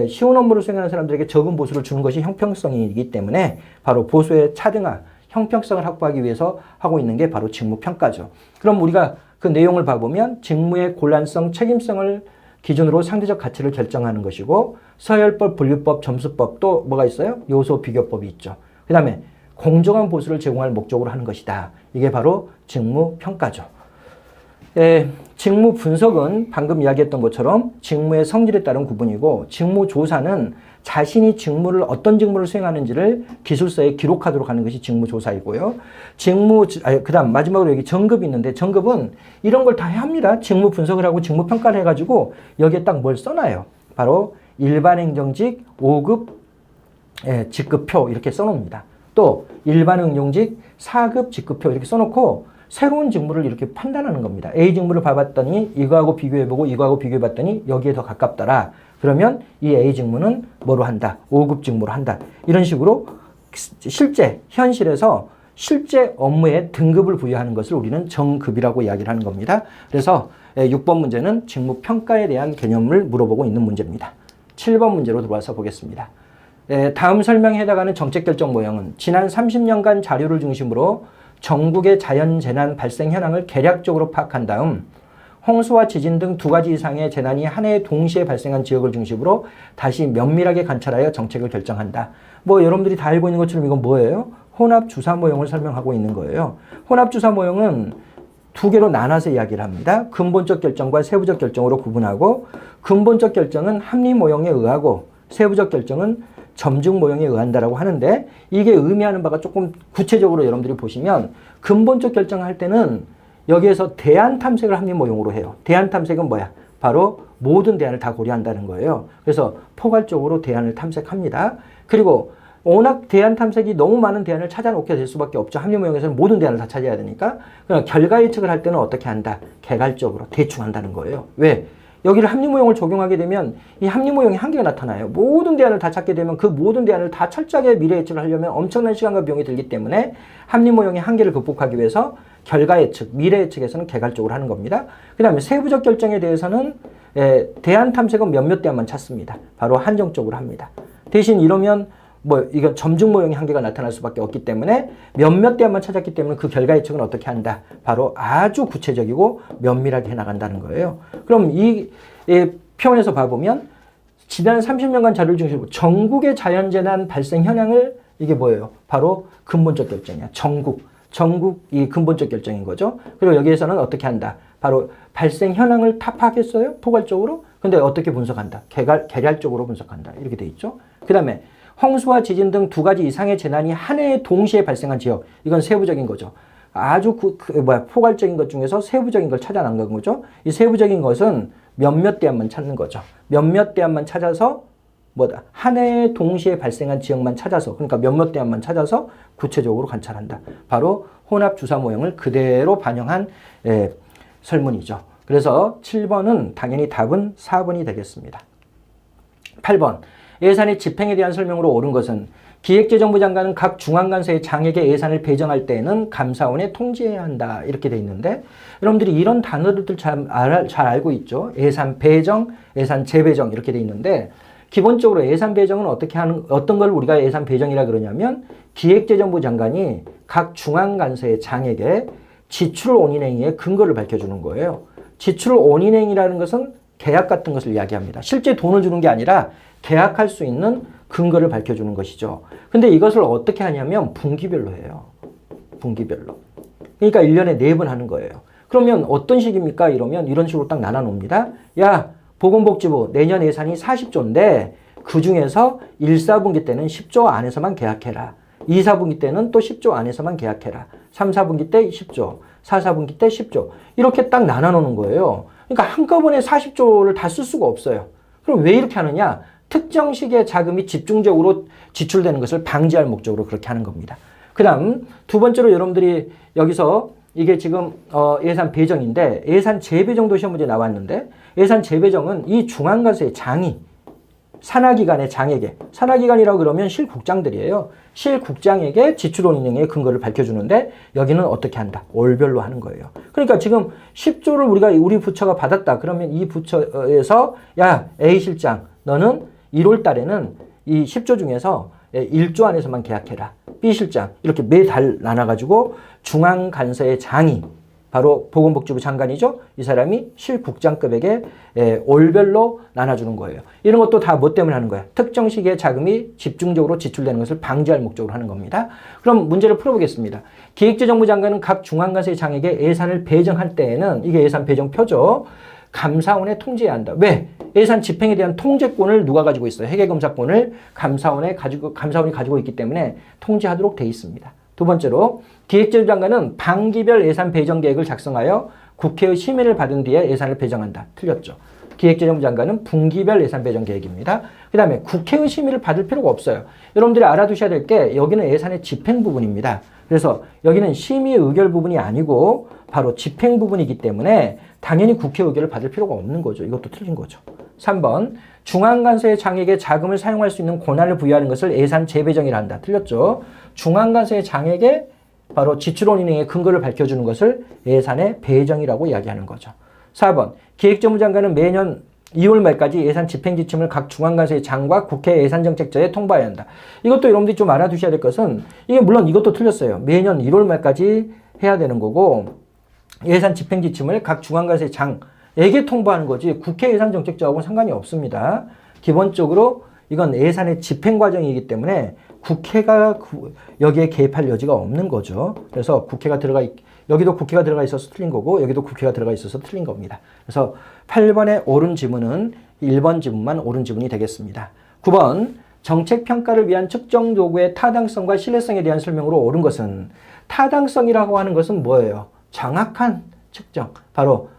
A: 쉬운 업무를 수행하는 사람들에게 적은 보수를 주는 것이 형평성이기 때문에 바로 보수의 차등화, 형평성을 확보하기 위해서 하고 있는 게 바로 직무평가죠. 그럼 우리가 그 내용을 봐보면 직무의 곤란성, 책임성을 기준으로 상대적 가치를 결정하는 것이고 서열법, 분류법, 점수법 또 뭐가 있어요? 요소 비교법이 있죠. 그 다음에 공정한 보수를 제공할 목적으로 하는 것이다. 이게 바로 직무평가죠. 직무 분석은 방금 이야기했던 것처럼 직무의 성질에 따른 구분이고 직무조사는 자신이 어떤 직무를 수행하는지를 기술서에 기록하도록 하는 것이 직무조사이고요. 그 다음 마지막으로 여기 정급이 있는데 정급은 이런 걸 다 합니다. 직무 분석을 하고 직무 평가를 해가지고 여기에 딱 뭘 써놔요. 바로 일반 행정직 5급 직급표 이렇게 써놓습니다. 또 일반 응용직 4급 직급표 이렇게 써놓고 새로운 직무를 이렇게 판단하는 겁니다. A 직무를 봐봤더니 이거하고 비교해보고 이거하고 비교해봤더니 여기에 더 가깝더라. 그러면 이 A 직무는 뭐로 한다? 5급 직무로 한다. 이런 식으로 현실에서 실제 업무에 등급을 부여하는 것을 우리는 정급이라고 이야기를 하는 겁니다. 그래서 6번 문제는 직무평가에 대한 개념을 물어보고 있는 문제입니다. 7번 문제로 들어와서 보겠습니다. 다음 설명에 해당하는 정책결정 모형은 지난 30년간 자료를 중심으로 전국의 자연재난 발생 현황을 개략적으로 파악한 다음 홍수와 지진 등 2가지 이상의 재난이 한 해에 동시에 발생한 지역을 중심으로 다시 면밀하게 관찰하여 정책을 결정한다. 여러분들이 다 알고 있는 것처럼 이건 뭐예요? 혼합주사 모형을 설명하고 있는 거예요. 혼합주사 모형은 2개로 나눠서 이야기를 합니다. 근본적 결정과 세부적 결정으로 구분하고 근본적 결정은 합리 모형에 의하고 세부적 결정은 점증 모형에 의한다라고 하는데 이게 의미하는 바가 조금 구체적으로 여러분들이 보시면 근본적 결정할 때는 여기에서 대안 탐색을 합리 모형으로 해요. 대안 탐색은 뭐야? 바로 모든 대안을 다 고려한다는 거예요. 그래서 포괄적으로 대안을 탐색합니다. 그리고 워낙 대안 탐색이 너무 많은 대안을 찾아놓게 될 수밖에 없죠. 합리 모형에서는 모든 대안을 다 찾아야 되니까. 그러나 결과 예측을 할 때는 어떻게 한다? 개괄적으로 대충 한다는 거예요. 왜? 여기를 합리 모형을 적용하게 되면 이 합리 모형의 한계가 나타나요. 모든 대안을 다 찾게 되면 그 모든 대안을 다 철저하게 미래 예측을 하려면 엄청난 시간과 비용이 들기 때문에 합리 모형의 한계를 극복하기 위해서 결과 예측, 미래 예측에서는 개괄적으로 하는 겁니다. 그 다음에 세부적 결정에 대해서는 대안 탐색은 몇몇 대안만 찾습니다. 바로 한정적으로 합니다. 대신 이러면 이건 점증 모형의 한계가 나타날 수밖에 없기 때문에 몇몇 대안만 찾았기 때문에 그 결과 예측은 어떻게 한다? 바로 아주 구체적이고 면밀하게 해나간다는 거예요. 그럼 이 표현에서 봐보면 지난 30년간 자료를 중심으로 전국의 자연재난 발생 현황을 이게 뭐예요? 바로 근본적 결정이야. 전국이 근본적 결정인 거죠. 그리고 여기에서는 어떻게 한다? 바로 발생 현황을 다 파악했어요? 포괄적으로? 근데 어떻게 분석한다? 개괄적으로 분석한다. 이렇게 돼 있죠. 그 다음에 홍수와 지진 등 2가지 이상의 재난이 한 해에 동시에 발생한 지역. 이건 세부적인 거죠. 아주 포괄적인 것 중에서 세부적인 걸 찾아낸 거죠. 이 세부적인 것은 몇몇 대안만 찾는 거죠. 몇몇 대안만 찾아서 한 해에 동시에 발생한 지역만 찾아서 그러니까 몇몇 대안만 찾아서 구체적으로 관찰한다. 바로 혼합주사 모형을 그대로 반영한 설문이죠. 그래서 7번은 당연히 답은 4번이 되겠습니다. 8번. 예산의 집행에 대한 설명으로 옳은 것은 기획재정부 장관은 각 중앙관서의 장에게 예산을 배정할 때에는 감사원에 통지해야 한다. 이렇게 돼 있는데 여러분들이 이런 단어들을 잘 알고 있죠. 예산 배정, 예산 재배정 이렇게 돼 있는데 기본적으로 예산 배정은 어떤 걸 우리가 예산 배정이라 그러냐면 기획재정부 장관이 각 중앙관서의 장에게 지출 온인행위의 근거를 밝혀주는 거예요. 지출 온인행위라는 것은 계약 같은 것을 이야기합니다. 실제 돈을 주는 게 아니라 계약할 수 있는 근거를 밝혀주는 것이죠. 근데 이것을 어떻게 하냐면 분기별로 해요. 분기별로. 그러니까 1년에 4번 하는 거예요. 그러면 어떤 식입니까? 이러면 이런 식으로 딱 나눠 놓습니다. 야, 보건복지부 내년 예산이 40조인데 그 중에서 1, 4분기 때는 10조 안에서만 계약해라. 2, 4분기 때는 또 10조 안에서만 계약해라. 3, 4분기 때 10조. 4, 4분기 때 10조. 이렇게 딱 나눠 놓는 거예요. 그러니까 한꺼번에 40조를 다 쓸 수가 없어요. 그럼 왜 이렇게 하느냐? 특정 시기에 자금이 집중적으로 지출되는 것을 방지할 목적으로 그렇게 하는 겁니다. 그 다음 두 번째로 여러분들이 여기서 이게 지금 예산 배정인데 예산 재배정도 시험 문제 나왔는데 예산 재배정은 이 중앙관세의 장이 산하기관의 장에게 산하기관이라고 그러면 실국장들이에요. 실국장에게 지출원 인용의 근거를 밝혀주는데 여기는 어떻게 한다? 월별로 하는 거예요. 그러니까 지금 10조를 우리 부처가 받았다. 그러면 이 부처에서 야 A 실장 너는 1월 달에는 이 10조 중에서 1조 안에서만 계약해라. B 실장 이렇게 매달 나눠가지고 중앙간서의 장이 바로 보건복지부 장관이죠. 이 사람이 실국장급에게 월별로 나눠주는 거예요. 이런 것도 다 뭐 때문에 하는 거야? 특정 시기에 자금이 집중적으로 지출되는 것을 방지할 목적으로 하는 겁니다. 그럼 문제를 풀어보겠습니다. 기획재정부 장관은 각 중앙간서의 장에게 예산을 배정할 때에는 이게 예산 배정표죠. 감사원에 통지해야 한다. 왜? 예산 집행에 대한 통제권을 누가 가지고 있어요? 회계검사권을 감사원이 가지고 있기 때문에 통지하도록 돼 있습니다. 두 번째로 기획재정부 장관은 반기별 예산 배정 계획을 작성하여 국회의 심의를 받은 뒤에 예산을 배정한다. 틀렸죠. 기획재정부 장관은 분기별 예산 배정 계획입니다. 그 다음에 국회의 심의를 받을 필요가 없어요. 여러분들이 알아두셔야 될 게 여기는 예산의 집행 부분입니다. 그래서 여기는 심의 의결 부분이 아니고 바로 집행 부분이기 때문에 당연히 국회 의결을 받을 필요가 없는 거죠. 이것도 틀린 거죠. 3번 중앙간서의 장에게 자금을 사용할 수 있는 권한을 부여하는 것을 예산 재배정이라 한다. 틀렸죠. 중앙간서의 장에게 바로 지출원 인용의 근거를 밝혀주는 것을 예산의 배정이라고 이야기하는 거죠. 4번 기획재정부 장관은 매년 2월 말까지 예산 집행 지침을 각 중앙간서의 장과 국회 예산정책처에 통보해야 한다. 이것도 여러분들이 좀 알아두셔야 될 것은 이게 물론 이것도 틀렸어요. 매년 1월 말까지 해야 되는 거고 예산 집행 지침을 각 중앙간서의 장에게 통보하는 거지 국회 예산정책처하고는 상관이 없습니다. 기본적으로 이건 예산의 집행 과정이기 때문에 국회가 여기에 개입할 여지가 없는 거죠. 그래서 여기도 국회가 들어가 있어서 틀린 거고 여기도 국회가 들어가 있어서 틀린 겁니다. 그래서 8번의 옳은 지문은 1번 지문만 옳은 지문이 되겠습니다. 9번 정책평가를 위한 측정 도구의 타당성과 신뢰성에 대한 설명으로 옳은 것은 타당성이라고 하는 것은 뭐예요? 정확한 측정. 바로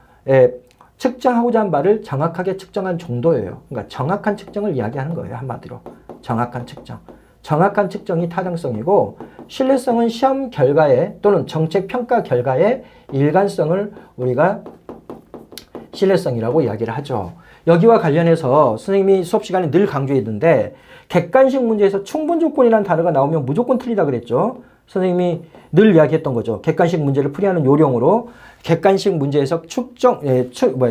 A: 측정하고자 한 바를 정확하게 측정한 정도예요. 그러니까 정확한 측정을 이야기하는 거예요. 한마디로. 정확한 측정. 정확한 측정이 타당성이고 신뢰성은 시험 결과에 또는 정책 평가 결과의 일관성을 우리가 신뢰성이라고 이야기를 하죠. 여기와 관련해서 선생님이 수업 시간에 늘 강조했는데 객관식 문제에서 충분 조건이라는 단어가 나오면 무조건 틀리다 그랬죠. 선생님이 늘 이야기했던 거죠. 객관식 문제를 풀이하는 요령으로 객관식 문제에서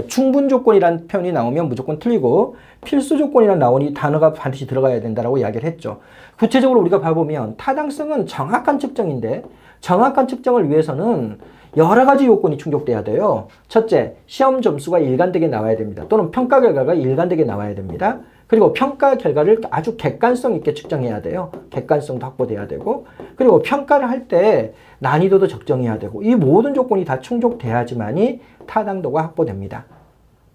A: 충분 조건이라는 표현이 나오면 무조건 틀리고 필수 조건이라는 나오니 단어가 반드시 들어가야 된다라고 이야기를 했죠. 구체적으로 우리가 봐보면 타당성은 정확한 측정인데 정확한 측정을 위해서는 여러 가지 요건이 충족돼야 돼요. 첫째, 시험 점수가 일관되게 나와야 됩니다. 또는 평가 결과가 일관되게 나와야 됩니다. 그리고 평가 결과를 아주 객관성 있게 측정해야 돼요. 객관성도 확보돼야 되고 그리고 평가를 할 때 난이도도 적정해야 되고 이 모든 조건이 다 충족돼야지만이 타당도가 확보됩니다.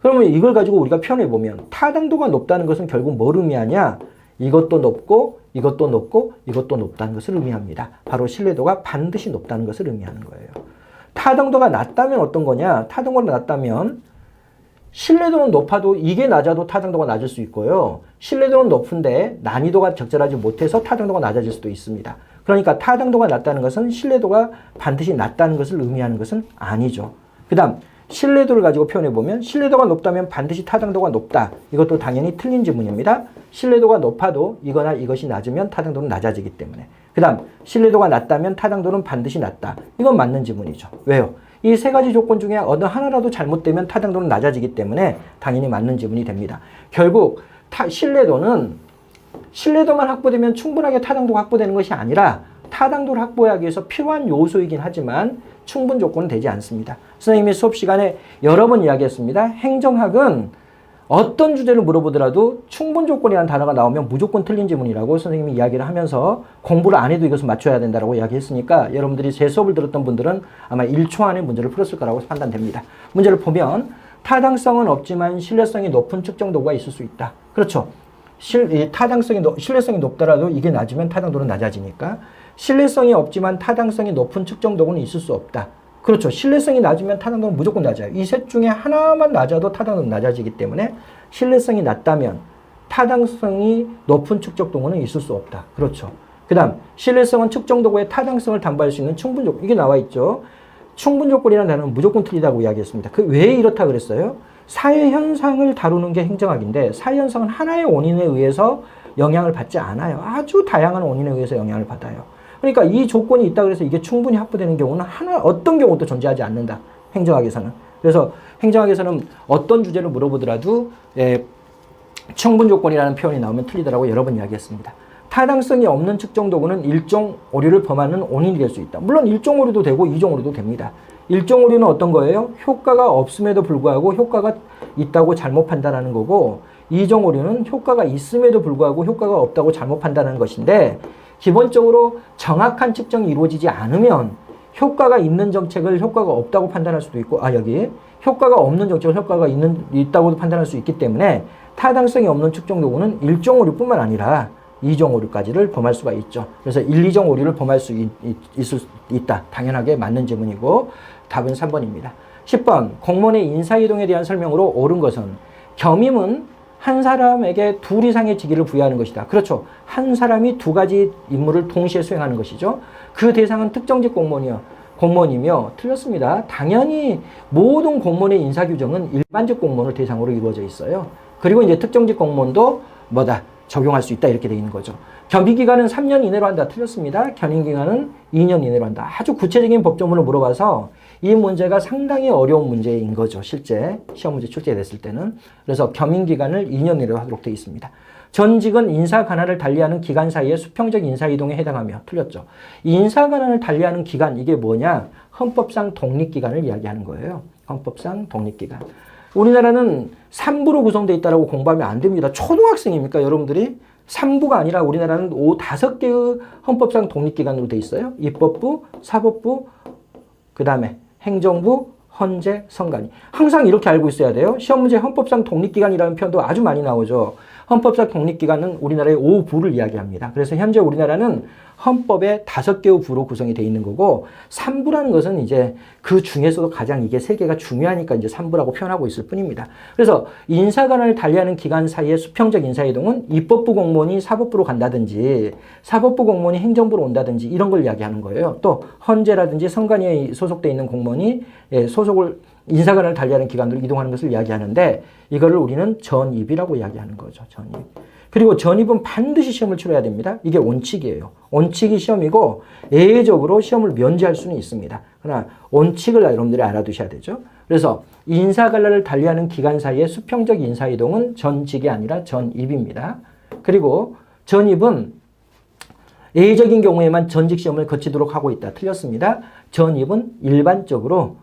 A: 그러면 이걸 가지고 우리가 표현해보면 타당도가 높다는 것은 결국 뭘 의미하냐? 이것도 높고 이것도 높고 이것도 높다는 것을 의미합니다. 바로 신뢰도가 반드시 높다는 것을 의미하는 거예요. 타당도가 낮다면 어떤 거냐? 타당도가 낮다면 신뢰도는 높아도 이게 낮아도 타당도가 낮을 수 있고요. 신뢰도는 높은데 난이도가 적절하지 못해서 타당도가 낮아질 수도 있습니다. 그러니까 타당도가 낮다는 것은 신뢰도가 반드시 낮다는 것을 의미하는 것은 아니죠. 그 다음 신뢰도를 가지고 표현해보면 신뢰도가 높다면 반드시 타당도가 높다. 이것도 당연히 틀린 지문입니다. 신뢰도가 높아도 이거나 이것이 낮으면 타당도는 낮아지기 때문에. 그 다음 신뢰도가 낮다면 타당도는 반드시 낮다. 이건 맞는 지문이죠. 왜요? 이 세 가지 조건 중에 어느 하나라도 잘못되면 타당도는 낮아지기 때문에 당연히 맞는 지문이 됩니다. 결국 신뢰도만 확보되면 충분하게 타당도가 확보되는 것이 아니라 타당도를 확보하기 위해서 필요한 요소이긴 하지만 충분 조건은 되지 않습니다. 선생님이 수업 시간에 여러 번 이야기했습니다. 행정학은 어떤 주제를 물어보더라도 충분 조건이라는 단어가 나오면 무조건 틀린 지문이라고 선생님이 이야기를 하면서 공부를 안 해도 이것을 맞춰야 된다고 이야기했으니까 여러분들이 제 수업을 들었던 분들은 아마 1초 안에 문제를 풀었을 거라고 판단됩니다. 문제를 보면 타당성은 없지만 신뢰성이 높은 측정 도구가 있을 수 있다. 그렇죠. 신뢰성이 높더라도 이게 낮으면 타당도는 낮아지니까 신뢰성이 없지만 타당성이 높은 측정 도구는 있을 수 없다. 그렇죠. 신뢰성이 낮으면 타당성은 무조건 낮아요. 이 셋 중에 하나만 낮아도 타당성은 낮아지기 때문에 신뢰성이 낮다면 타당성이 높은 축적 도구는 있을 수 없다. 그렇죠. 그 다음 신뢰성은 측정 도구의 타당성을 담보할 수 있는 충분 조건. 이게 나와 있죠. 충분 조건이라는 단어는 무조건 틀리다고 이야기했습니다. 왜 이렇다 그랬어요? 사회 현상을 다루는 게 행정학인데 사회 현상은 하나의 원인에 의해서 영향을 받지 않아요. 아주 다양한 원인에 의해서 영향을 받아요. 그러니까 이 조건이 있다 그래서 이게 충분히 확보되는 경우는 어떤 경우도 존재하지 않는다. 행정학에서는. 그래서 행정학에서는 어떤 주제를 물어보더라도 충분 조건이라는 표현이 나오면 틀리더라고 여러 번 이야기했습니다. 타당성이 없는 측정 도구는 일종 오류를 범하는 원인이 될 수 있다. 물론 일종 오류도 되고 이종 오류도 됩니다. 일종 오류는 어떤 거예요? 효과가 없음에도 불구하고 효과가 있다고 잘못 판단하는 거고, 이종 오류는 효과가 있음에도 불구하고 효과가 없다고 잘못 판단하는 것인데, 기본적으로 정확한 측정이 이루어지지 않으면 효과가 있는 정책을 효과가 없다고 판단할 수도 있고, 여기 효과가 없는 정책을 효과가 있다고 판단할 수 있기 때문에 타당성이 없는 측정 도구는 일종 오류뿐만 아니라 2종 오류까지를 범할 수가 있죠. 그래서 1, 2종 오류를 범할 수 있다. 당연하게 맞는 질문이고 답은 3번입니다. 10번 공무원의 인사이동에 대한 설명으로 옳은 것은 겸임은 한 사람에게 둘 이상의 직위를 부여하는 것이다. 그렇죠. 한 사람이 두 가지 임무를 동시에 수행하는 것이죠. 그 대상은 특정직 공무원이며 틀렸습니다. 당연히 모든 공무원의 인사규정은 일반직 공무원을 대상으로 이루어져 있어요. 그리고 이제 특정직 공무원도 적용할 수 있다 이렇게 되어 있는 거죠. 겸임기간은 3년 이내로 한다. 틀렸습니다. 겸임기간은 2년 이내로 한다. 아주 구체적인 법조문을 물어봐서 이 문제가 상당히 어려운 문제인 거죠. 실제 시험 문제 출제됐을 때는. 그래서 겸임기간을 2년 이내로 하도록 되어 있습니다. 전직은 인사 관할을 달리하는 기간 사이의 수평적 인사이동에 해당하며 틀렸죠. 인사 관할을 달리하는 기간 이게 뭐냐? 헌법상 독립기간을 이야기하는 거예요. 헌법상 독립기간. 우리나라는 3부로 구성되어 있다고 공부하면 안 됩니다. 초등학생입니까, 여러분들이? 3부가 아니라 우리나라는 5개의 헌법상 독립기관으로 되어 있어요. 입법부, 사법부, 그 다음에 행정부, 헌재, 선관위. 항상 이렇게 알고 있어야 돼요. 시험 문제 헌법상 독립기관이라는 표현도 아주 많이 나오죠. 헌법상 독립기관은 우리나라의 5부를 이야기합니다. 그래서 현재 우리나라는 헌법의 5개의 부로 구성이 되어 있는 거고 3부라는 것은 이제 그 중에서도 가장 이게 3개가 중요하니까 이제 3부라고 표현하고 있을 뿐입니다. 그래서 인사관을 달리하는 기간 사이의 수평적 인사이동은 입법부 공무원이 사법부로 간다든지 사법부 공무원이 행정부로 온다든지 이런 걸 이야기하는 거예요. 또 헌재라든지 선관위에 소속되어 있는 공무원이 인사관을 달리하는 기관으로 이동하는 것을 이야기하는데 이거를 우리는 전입이라고 이야기하는 거죠. 전입. 그리고 전입은 반드시 시험을 치러야 됩니다. 이게 원칙이에요. 원칙이 시험이고 예외적으로 시험을 면제할 수는 있습니다. 그러나 원칙을 여러분들이 알아두셔야 되죠. 그래서 인사관할을 달리하는 기간 사이의 수평적 인사이동은 전직이 아니라 전입입니다. 그리고 전입은 예외적인 경우에만 전직 시험을 거치도록 하고 있다. 틀렸습니다. 전입은 일반적으로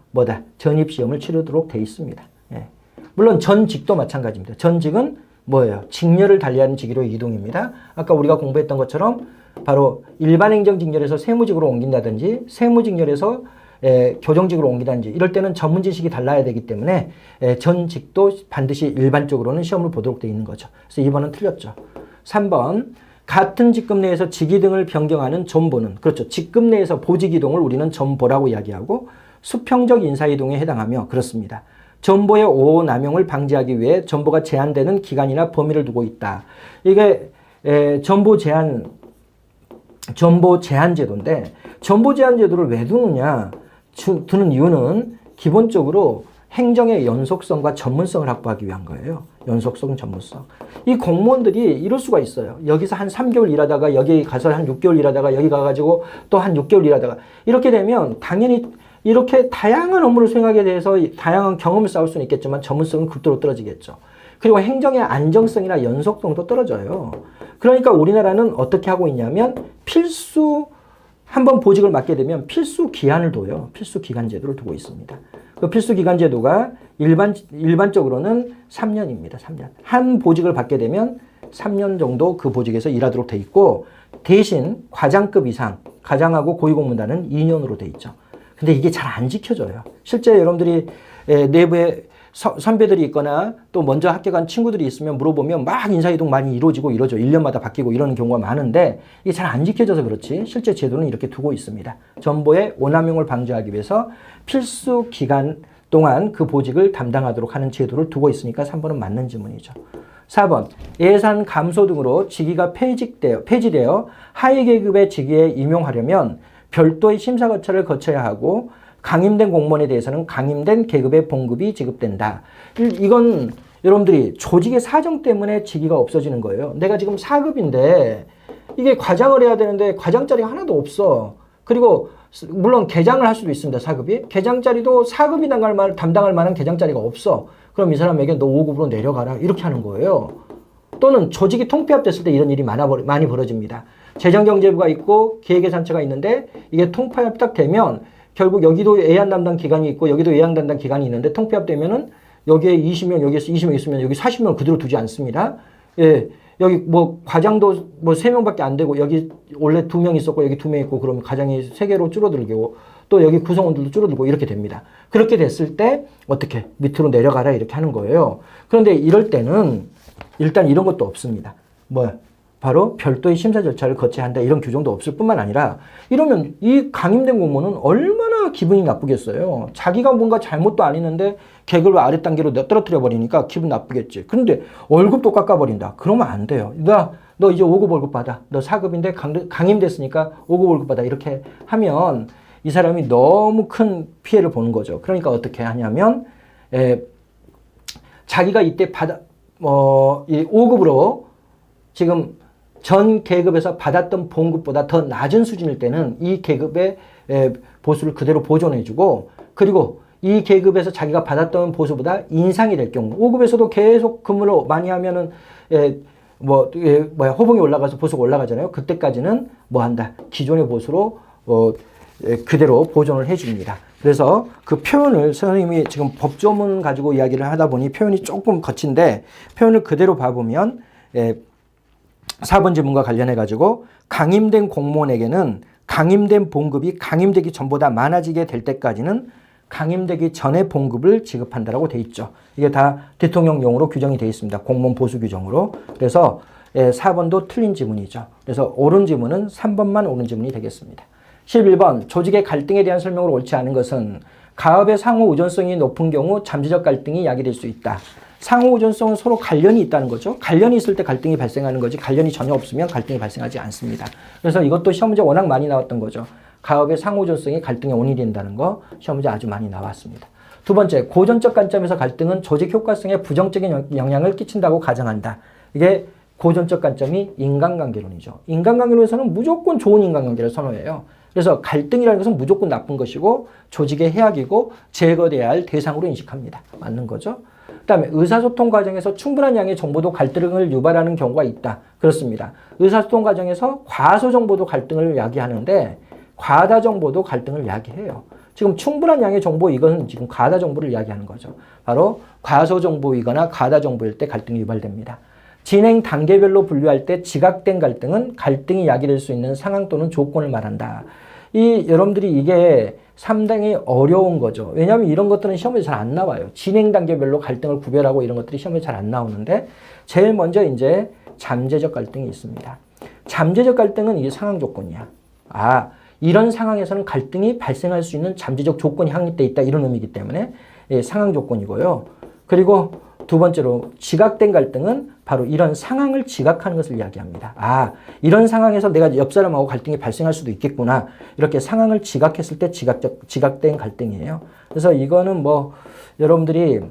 A: 전입 시험을 치르도록 돼 있습니다. 예. 물론 전직도 마찬가지입니다. 전직은 뭐예요? 직렬을 달리하는 직위로 이동입니다. 아까 우리가 공부했던 것처럼 바로 일반 행정 직렬에서 세무직으로 옮긴다든지 세무직렬에서 교정직으로 옮기다든지 이럴 때는 전문 지식이 달라야 되기 때문에 전직도 반드시 일반적으로는 시험을 보도록 돼 있는 거죠. 그래서 2번은 틀렸죠. 3번 같은 직급 내에서 직위 등을 변경하는 전보는 그렇죠. 직급 내에서 보직 이동을 우리는 전보라고 이야기하고 수평적 인사이동에 해당하며 그렇습니다. 전보의 오남용을 방지하기 위해 전보가 제한되는 기간이나 범위를 두고 있다. 이게 전보 제한 제도인데 전보 제한 제도를 왜 두는 이유는 기본적으로 행정의 연속성과 전문성을 확보하기 위한 거예요. 연속성, 전문성. 이 공무원들이 이럴 수가 있어요. 여기서 한 3개월 일하다가 여기 가서 한 6개월 일하다가 여기 가가지고 또 한 6개월 일하다가 이렇게 되면 당연히 이렇게 다양한 업무를 수행하게 돼서 다양한 경험을 쌓을 수는 있겠지만 전문성은 극도로 떨어지겠죠. 그리고 행정의 안정성이나 연속성도 떨어져요. 그러니까 우리나라는 어떻게 하고 있냐면 한번 보직을 맡게 되면 필수 기한을 둬요. 필수 기간 제도를 두고 있습니다. 그 필수 기간 제도가 일반적으로는 3년입니다. 3년. 한 보직을 받게 되면 3년 정도 그 보직에서 일하도록 돼 있고 대신 과장급 이상, 과장하고 고위공무단은 2년으로 돼 있죠. 근데 이게 잘 안 지켜져요. 실제 여러분들이 내부에 선배들이 있거나 또 먼저 합격한 친구들이 있으면 물어보면 막 인사이동 많이 이루어지고 이러죠. 1년마다 바뀌고 이러는 경우가 많은데 이게 잘 안 지켜져서 그렇지 실제 제도는 이렇게 두고 있습니다. 정보의 오남용을 방지하기 위해서 필수 기간 동안 그 보직을 담당하도록 하는 제도를 두고 있으니까 3번은 맞는 질문이죠. 4번 예산 감소 등으로 직위가 폐지되어 하위 계급의 직위에 임용하려면 별도의 심사 거차를 거쳐야 하고 강임된 공무원에 대해서는 강임된 계급의 봉급이 지급된다. 이건 여러분들이 조직의 사정 때문에 직위가 없어지는 거예요. 내가 지금 4급인데 이게 과장을 해야 되는데 과장 자리가 하나도 없어. 그리고 물론 계장을 할 수도 있습니다. 4급이. 계장 자리도 4급이 담당할 만한 계장 자리가 없어. 그럼 이 사람에게 너 5급으로 내려가라. 이렇게 하는 거예요. 또는 조직이 통폐합됐을 때 이런 일이 많이 벌어집니다. 재정경제부가 있고 기획예산처가 있는데 이게 통폐합 딱 되면 결국 여기도 예산 담당 기관이 있고 여기도 예산 담당 기관이 있는데 통폐합되면은 여기에 20명, 여기에서 20명 있으면 여기 40명 그대로 두지 않습니다. 예. 여기 뭐 과장도 뭐 3명밖에 안 되고 여기 원래 2명 있었고 여기 2명 있고 그러면 과장이 3개로 줄어들고 또 여기 구성원들도 줄어들고 이렇게 됩니다. 그렇게 됐을 때 어떻게 밑으로 내려가라 이렇게 하는 거예요. 그런데 이럴 때는 일단 이런 것도 없습니다. 뭐 바로 별도의 심사 절차를 거쳐야 한다 이런 규정도 없을 뿐만 아니라 이러면 이 강임된 공무원은 얼마나 기분이 나쁘겠어요. 자기가 뭔가 잘못도 안 했는데 계급을 아래 단계로 떨어뜨려 버리니까 기분 나쁘겠지. 그런데 월급도 깎아버린다. 그러면 안 돼요. 너 이제 5급 월급 받아. 너 4급인데 강임됐으니까 5급 월급 받아. 이렇게 하면 이 사람이 너무 큰 피해를 보는 거죠. 그러니까 어떻게 하냐면 자기가 이때 이 5급으로 지금 전 계급에서 받았던 봉급보다 더 낮은 수준일 때는 이 계급의 보수를 그대로 보존해주고 그리고 이 계급에서 자기가 받았던 보수보다 인상이 될 경우 5급에서도 계속 근무를 많이 하면은 호봉이 올라가서 보수가 올라가잖아요. 그때까지는 뭐 한다? 기존의 보수로 그대로 보존을 해줍니다. 그래서 그 표현을 선생님이 지금 법조문 가지고 이야기를 하다 보니 표현이 조금 거친데 표현을 그대로 봐보면 4번 질문과 관련해 가지고 강임된 공무원에게는 강임된 봉급이 강임되기 전보다 많아지게 될 때까지는 강임되기 전에 봉급을 지급한다라고 돼 있죠. 이게 다 대통령령으로 규정이 되어 있습니다. 공무원 보수 규정으로. 그래서 4번도 틀린 지문이죠. 그래서 옳은 지문은 3번만 옳은 지문이 되겠습니다. 11번 조직의 갈등에 대한 설명으로 옳지 않은 것은 가업의 상호 의존성이 높은 경우 잠재적 갈등이 야기될 수 있다. 상호 의존성은 서로 관련이 있다는 거죠. 관련이 있을 때 갈등이 발생하는 거지 관련이 전혀 없으면 갈등이 발생하지 않습니다. 그래서 이것도 시험 문제 워낙 많이 나왔던 거죠. 가업의 상호 의존성이 갈등의 원인이 된다는 거 시험 문제 아주 많이 나왔습니다. 두 번째, 고전적 관점에서 갈등은 조직 효과성에 부정적인 영향을 끼친다고 가정한다. 이게 고전적 관점이 인간관계론이죠. 인간관계론에서는 무조건 좋은 인간관계를 선호해요. 그래서 갈등이라는 것은 무조건 나쁜 것이고 조직의 해악이고 제거돼야 할 대상으로 인식합니다. 맞는 거죠. 그 다음에 의사소통 과정에서 충분한 양의 정보도 갈등을 유발하는 경우가 있다. 그렇습니다. 의사소통 과정에서 과소 정보도 갈등을 야기하는데 과다 정보도 갈등을 야기해요. 지금 충분한 양의 정보 이것은 지금 과다 정보를 이야기하는 거죠. 바로 과소 정보이거나 과다 정보일 때 갈등이 유발됩니다. 진행 단계별로 분류할 때 지각된 갈등은 갈등이 야기될 수 있는 상황 또는 조건을 말한다. 여러분들이 이게 상당히 어려운 거죠. 왜냐하면 이런 것들은 시험에 잘 안 나와요. 진행 단계별로 갈등을 구별하고 이런 것들이 시험에 잘 안 나오는데 제일 먼저 이제 잠재적 갈등이 있습니다. 잠재적 갈등은 이게 상황 조건이야. 이런 상황에서는 갈등이 발생할 수 있는 잠재적 조건이 확립되어 있다. 이런 의미이기 때문에 상황 조건이고요. 그리고 두 번째로 지각된 갈등은 바로 이런 상황을 지각하는 것을 이야기합니다. 이런 상황에서 내가 옆 사람하고 갈등이 발생할 수도 있겠구나. 이렇게 상황을 지각했을 때 지각된 갈등이에요. 그래서 이거는 여러분들이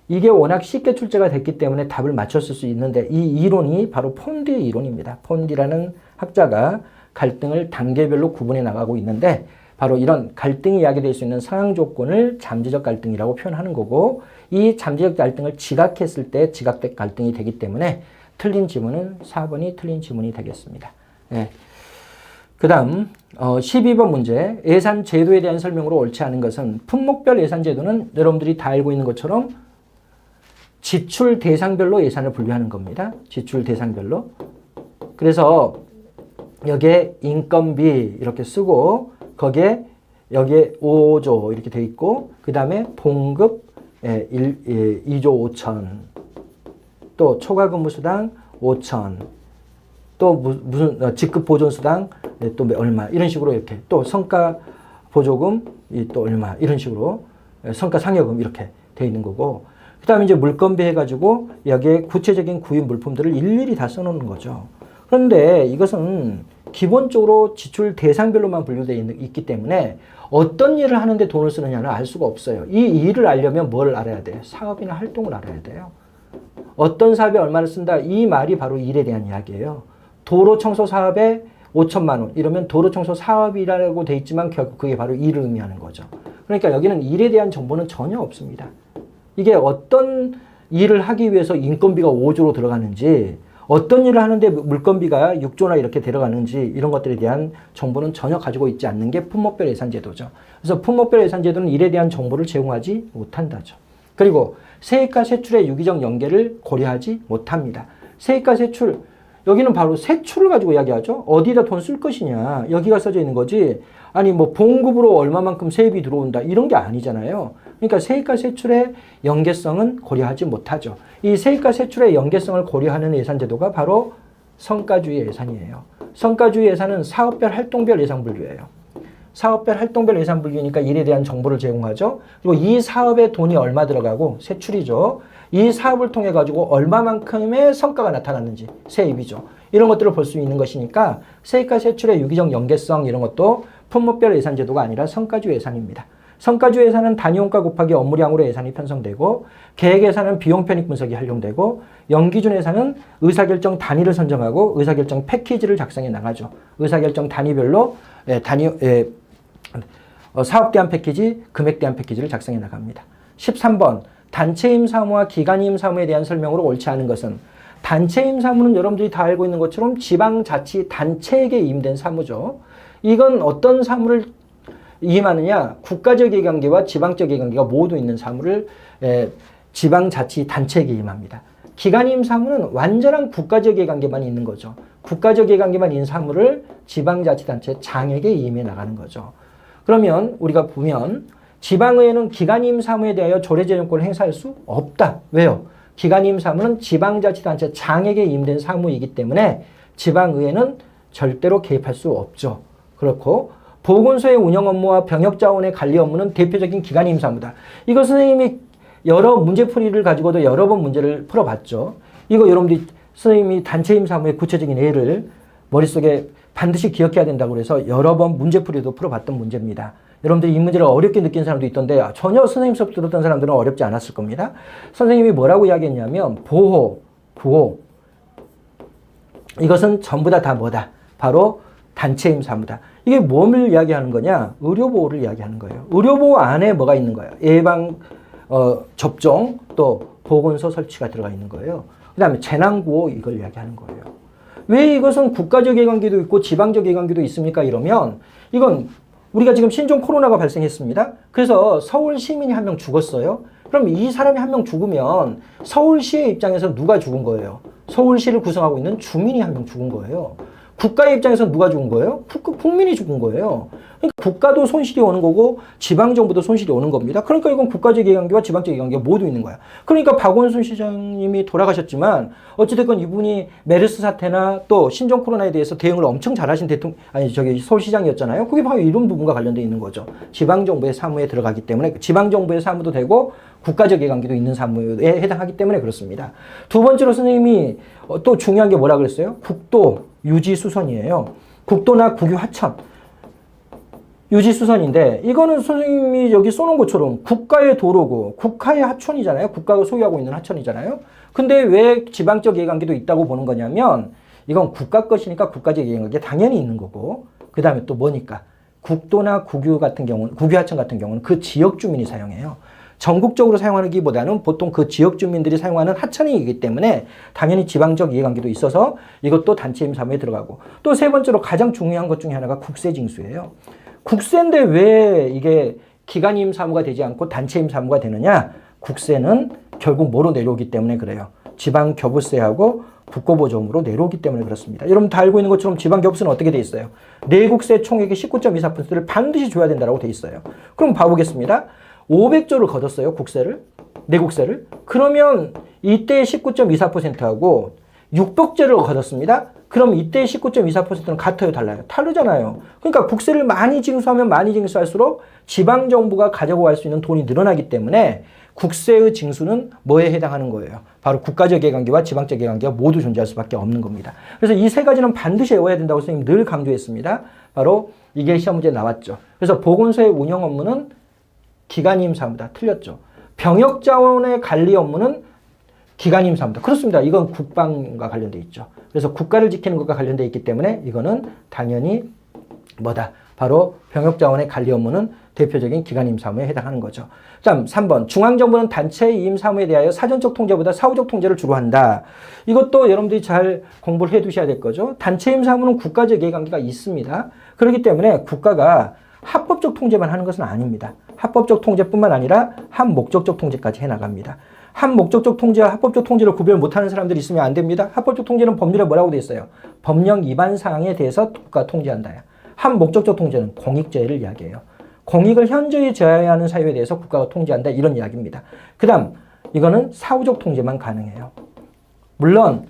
A: 이게 워낙 쉽게 출제가 됐기 때문에 답을 맞췄을 수 있는데 이 이론이 바로 폰디의 이론입니다. 폰디라는 학자가 갈등을 단계별로 구분해 나가고 있는데 바로 이런 갈등이 야기될 수 있는 상황 조건을 잠재적 갈등이라고 표현하는 거고 이 잠재적 갈등을 지각했을 때 지각된 갈등이 되기 때문에 틀린 지문은 4번이 틀린 지문이 되겠습니다. 그 다음 12번 문제 예산 제도에 대한 설명으로 옳지 않은 것은 품목별 예산 제도는 여러분들이 다 알고 있는 것처럼 지출 대상별로 예산을 분류하는 겁니다. 지출 대상별로. 그래서 여기에 인건비 이렇게 쓰고 여기에 5조 이렇게 돼 있고 그 다음에 봉급 2조 5천, 또 초과 근무수당 5천, 또 무슨 직급 보존수당 또 얼마 이런 식으로 이렇게 또 성과 보조금 또 얼마 이런 식으로 성과 상여금 이렇게 돼 있는 거고, 그 다음에 이제 물건비 해가지고 여기에 구체적인 구입 물품들을 일일이 다 써놓는 거죠. 그런데 이것은 기본적으로 지출 대상별로만 분류되어 있기 때문에 어떤 일을 하는데 돈을 쓰느냐는 알 수가 없어요. 이 일을 알려면 뭘 알아야 돼요? 사업이나 활동을 알아야 돼요. 어떤 사업에 얼마를 쓴다, 이 말이 바로 일에 대한 이야기예요. 도로 청소 사업에 5천만 원 이러면 도로 청소 사업이라고 돼 있지만 결국 그게 바로 일을 의미하는 거죠. 그러니까 여기는 일에 대한 정보는 전혀 없습니다. 이게 어떤 일을 하기 위해서 인건비가 5조로 들어가는지, 어떤 일을 하는데 물건비가 6조나 이렇게 들어가는지 이런 것들에 대한 정보는 전혀 가지고 있지 않는 게 품목별 예산제도죠. 그래서 품목별 예산제도는 일에 대한 정보를 제공하지 못한다죠. 그리고 세입과 세출의 유기적 연계를 고려하지 못합니다. 세입과 세출, 여기는 바로 세출을 가지고 이야기하죠. 어디다 돈 쓸 것이냐, 여기가 써져 있는 거지. 아니 뭐 봉급으로 얼마만큼 세입이 들어온다 이런 게 아니잖아요. 그러니까 세입과 세출의 연계성은 고려하지 못하죠. 이 세입과 세출의 연계성을 고려하는 예산제도가 바로 성과주의 예산이에요. 성과주의 예산은 사업별 활동별 예산 분류예요. 사업별 활동별 예산 분류니까 일에 대한 정보를 제공하죠. 그리고 이 사업에 돈이 얼마 들어가고 세출이죠. 이 사업을 통해 가지고 얼마만큼의 성과가 나타났는지 세입이죠. 이런 것들을 볼 수 있는 것이니까 세입과 세출의 유기적 연계성 이런 것도 품목별 예산제도가 아니라 성과주의 예산입니다. 성과주의 예산은 단위원가 곱하기 업무량으로 예산이 편성되고, 계획 예산은 비용 편익 분석이 활용되고, 연기준 예산은 의사결정 단위를 선정하고 의사결정 패키지를 작성해 나가죠. 의사결정 단위별로 사업 대안 패키지, 금액 대안 패키지를 작성해 나갑니다. 13번 단체임 사무와 기관임 사무에 대한 설명으로 옳지 않은 것은, 단체임 사무는 여러분들이 다 알고 있는 것처럼 지방자치단체에게 임된 사무죠. 이건 어떤 사무를 임하느냐, 국가적 이해관계와 지방적 이해관계가 모두 있는 사무를 지방자치단체에게 임합니다. 기관임 사무는 완전한 국가적 이해관계만 있는 거죠. 국가적 이해관계만 있는 사무를 지방자치단체 장에게 임해 나가는 거죠. 그러면 우리가 보면 지방의회는 기관임 사무에 대하여 조례제정권을 행사할 수 없다. 왜요? 기관임 사무는 지방자치단체 장에게 임된 사무이기 때문에 지방의회는 절대로 개입할 수 없죠. 그렇고 보건소의 운영 업무와 병역자원의 관리 업무는 대표적인 기관임 사무다. 이거 선생님이 여러 문제풀이를 가지고도 여러 번 문제를 풀어봤죠. 이거 여러분들이 선생님이 단체임 사무의 구체적인 예를 머릿속에 반드시 기억해야 된다고 해서 여러 번 문제풀이도 풀어봤던 문제입니다. 여러분들이 이 문제를 어렵게 느낀 사람도 있던데 전혀 선생님 수업 들었던 사람들은 어렵지 않았을 겁니다. 선생님이 뭐라고 이야기했냐면 보호, 구호, 이것은 전부 다 뭐다? 바로 단체임 사무다. 이게 뭘 이야기하는 거냐? 의료보호를 이야기하는 거예요. 의료보호 안에 뭐가 있는 거예요? 예방, 접종, 또 보건소 설치가 들어가 있는 거예요. 그 다음에 재난구호 이걸 이야기하는 거예요. 왜 이것은 국가적 이해관계도 있고 지방적 이해관계도 있습니까? 이러면 이건 우리가 지금 신종 코로나가 발생했습니다. 그래서 서울 시민이 한 명 죽었어요. 그럼 이 사람이 한 명 죽으면 서울시의 입장에서 누가 죽은 거예요? 서울시를 구성하고 있는 주민이 한 명 죽은 거예요. 국가의 입장에서 누가 죽은 거예요? 국민이 죽은 거예요. 그러니까 국가도 손실이 오는 거고 지방정부도 손실이 오는 겁니다. 그러니까 이건 국가적 이해관계와 지방적 이해관계가 모두 있는 거야. 그러니까 박원순 시장님이 돌아가셨지만 어찌됐건 이분이 메르스 사태나 또 신종 코로나에 대해서 대응을 엄청 잘하신 서울시장이었잖아요. 그게 바로 이런 부분과 관련되어 있는 거죠. 지방정부의 사무에 들어가기 때문에 지방정부의 사무도 되고 국가적 이해관계도 있는 사무에 해당하기 때문에 그렇습니다. 두 번째로 선생님이 또 중요한 게 뭐라 그랬어요? 국도 유지수선이에요. 국도나 국유 하천 유지수선인데 이거는 선생님이 여기 써놓은 것처럼 국가의 도로고 국가의 하천이잖아요. 국가가 소유하고 있는 하천이잖아요. 근데 왜 지방적 이해관계도 있다고 보는 거냐면 이건 국가 것이니까 국가적 이해관계 당연히 있는 거고, 그 다음에 또 뭐니까 국도나 국유 같은 경우는, 국유 하천 같은 경우는 그 지역 주민이 사용해요. 전국적으로 사용하기보다는 보통 그 지역 주민들이 사용하는 하천이기 때문에 당연히 지방적 이해관계도 있어서 이것도 단체임 사무에 들어가고, 또 세 번째로 가장 중요한 것 중에 하나가 국세징수예요. 국세인데 왜 이게 기관임 사무가 되지 않고 단체임 사무가 되느냐? 국세는 결국 뭐로 내려오기 때문에 그래요. 지방교부세하고 국고보조금으로 내려오기 때문에 그렇습니다. 여러분 다 알고 있는 것처럼 지방교부세는 어떻게 돼 있어요? 내국세 총액의 19.24%를 반드시 줘야 된다고 돼 있어요. 그럼 봐보겠습니다. 500조를 걷었어요. 국세를. 내국세를. 그러면 이때 19.24%하고 600조를 걷었습니다. 그럼 이때 19.24%는 같아요, 달라요? 다르잖아요. 그러니까 국세를 많이 징수하면 많이 징수할수록 지방정부가 가지고 갈 수 있는 돈이 늘어나기 때문에 국세의 징수는 뭐에 해당하는 거예요? 바로 국가적 이해관계와 지방적 이해관계가 모두 존재할 수밖에 없는 겁니다. 그래서 이 세 가지는 반드시 외워야 된다고 선생님 늘 강조했습니다. 바로 이게 시험 문제에 나왔죠. 그래서 보건소의 운영 업무는 기관임 사무다. 틀렸죠. 병역자원의 관리 업무는 기관임 사무다. 그렇습니다. 이건 국방과 관련돼 있죠. 그래서 국가를 지키는 것과 관련돼 있기 때문에 이거는 당연히 뭐다? 바로 병역자원의 관리 업무는 대표적인 기관임 사무에 해당하는 거죠. 다음 3번. 중앙정부는 단체 이임 사무에 대하여 사전적 통제보다 사후적 통제를 주로 한다. 이것도 여러분들이 잘 공부를 해 두셔야 될 거죠. 단체 이임 사무는 국가적 이해관계가 있습니다. 그렇기 때문에 국가가 합법적 통제만 하는 것은 아닙니다. 합법적 통제뿐만 아니라 합목적적 통제까지 해나갑니다. 합목적적 통제와 합법적 통제를 구별 못하는 사람들이 있으면 안 됩니다. 합법적 통제는 법률에 뭐라고 되어 있어요? 법령 위반 사항에 대해서 국가가 통제한다. 합목적적 통제는 공익제해를 이야기해요. 공익을 현저히 제한하는 사유에 대해서 국가가 통제한다. 이런 이야기입니다. 그 다음 이거는 사후적 통제만 가능해요. 물론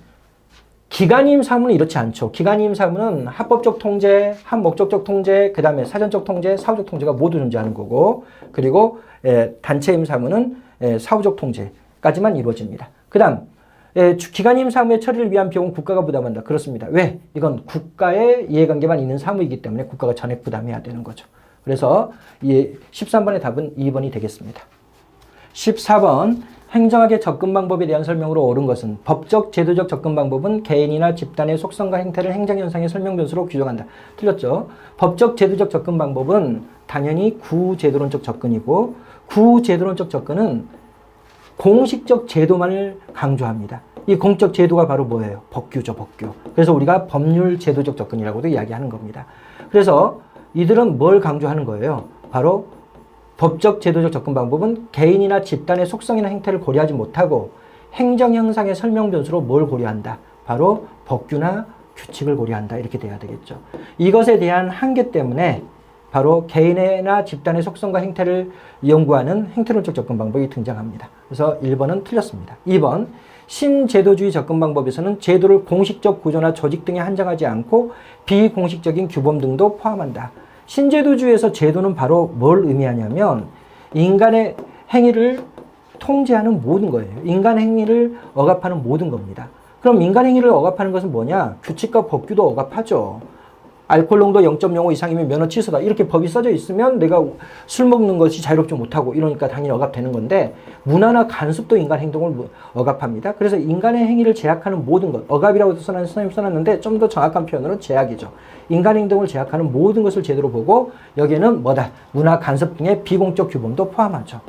A: 기관임 사무는 이렇지 않죠. 기관임 사무는 합법적 통제, 합목적적 통제, 그 다음에 사전적 통제, 사후적 통제가 모두 존재하는 거고, 그리고 단체임 사무는 사후적 통제까지만 이루어집니다. 그 다음 기관임 사무의 처리를 위한 비용은 국가가 부담한다. 그렇습니다. 왜? 이건 국가의 이해관계만 있는 사무이기 때문에 국가가 전액 부담해야 되는 거죠. 그래서 이 13번의 답은 2번이 되겠습니다. 14번. 행정학의 접근 방법에 대한 설명으로 옳은 것은 법적, 제도적 접근 방법은 개인이나 집단의 속성과 행태를 행정현상의 설명 변수로 규정한다. 틀렸죠? 법적, 제도적 접근 방법은 당연히 구제도론적 접근이고 구제도론적 접근은 공식적 제도만을 강조합니다. 이 공적 제도가 바로 뭐예요? 법규죠, 법규. 그래서 우리가 법률 제도적 접근이라고도 이야기하는 겁니다. 그래서 이들은 뭘 강조하는 거예요? 바로 법적 제도적 접근 방법은 개인이나 집단의 속성이나 행태를 고려하지 못하고 행정형상의 설명 변수로 뭘 고려한다? 바로 법규나 규칙을 고려한다. 이렇게 돼야 되겠죠. 이것에 대한 한계 때문에 바로 개인이나 집단의 속성과 행태를 연구하는 행태론적 접근 방법이 등장합니다. 그래서 1번은 틀렸습니다. 2번. 신제도주의 접근 방법에서는 제도를 공식적 구조나 조직 등에 한정하지 않고 비공식적인 규범 등도 포함한다. 신제도주의에서 제도는 바로 뭘 의미하냐면 인간의 행위를 통제하는 모든 거예요. 인간 행위를 억압하는 모든 겁니다. 그럼 인간 행위를 억압하는 것은 뭐냐? 규칙과 법규도 억압하죠. 알코올 농도 0.05 이상이면 면허 취소다. 이렇게 법이 써져 있으면 내가 술 먹는 것이 자유롭지 못하고 이러니까 당연히 억압되는 건데 문화나 간섭도 인간 행동을 억압합니다. 그래서 인간의 행위를 제약하는 모든 것, 억압이라고 선생님이 써놨는데 좀 더 정확한 표현으로 제약이죠. 인간 행동을 제약하는 모든 것을 제대로 보고 여기에는 뭐다? 문화 간섭 등의 비공적 규범도 포함하죠.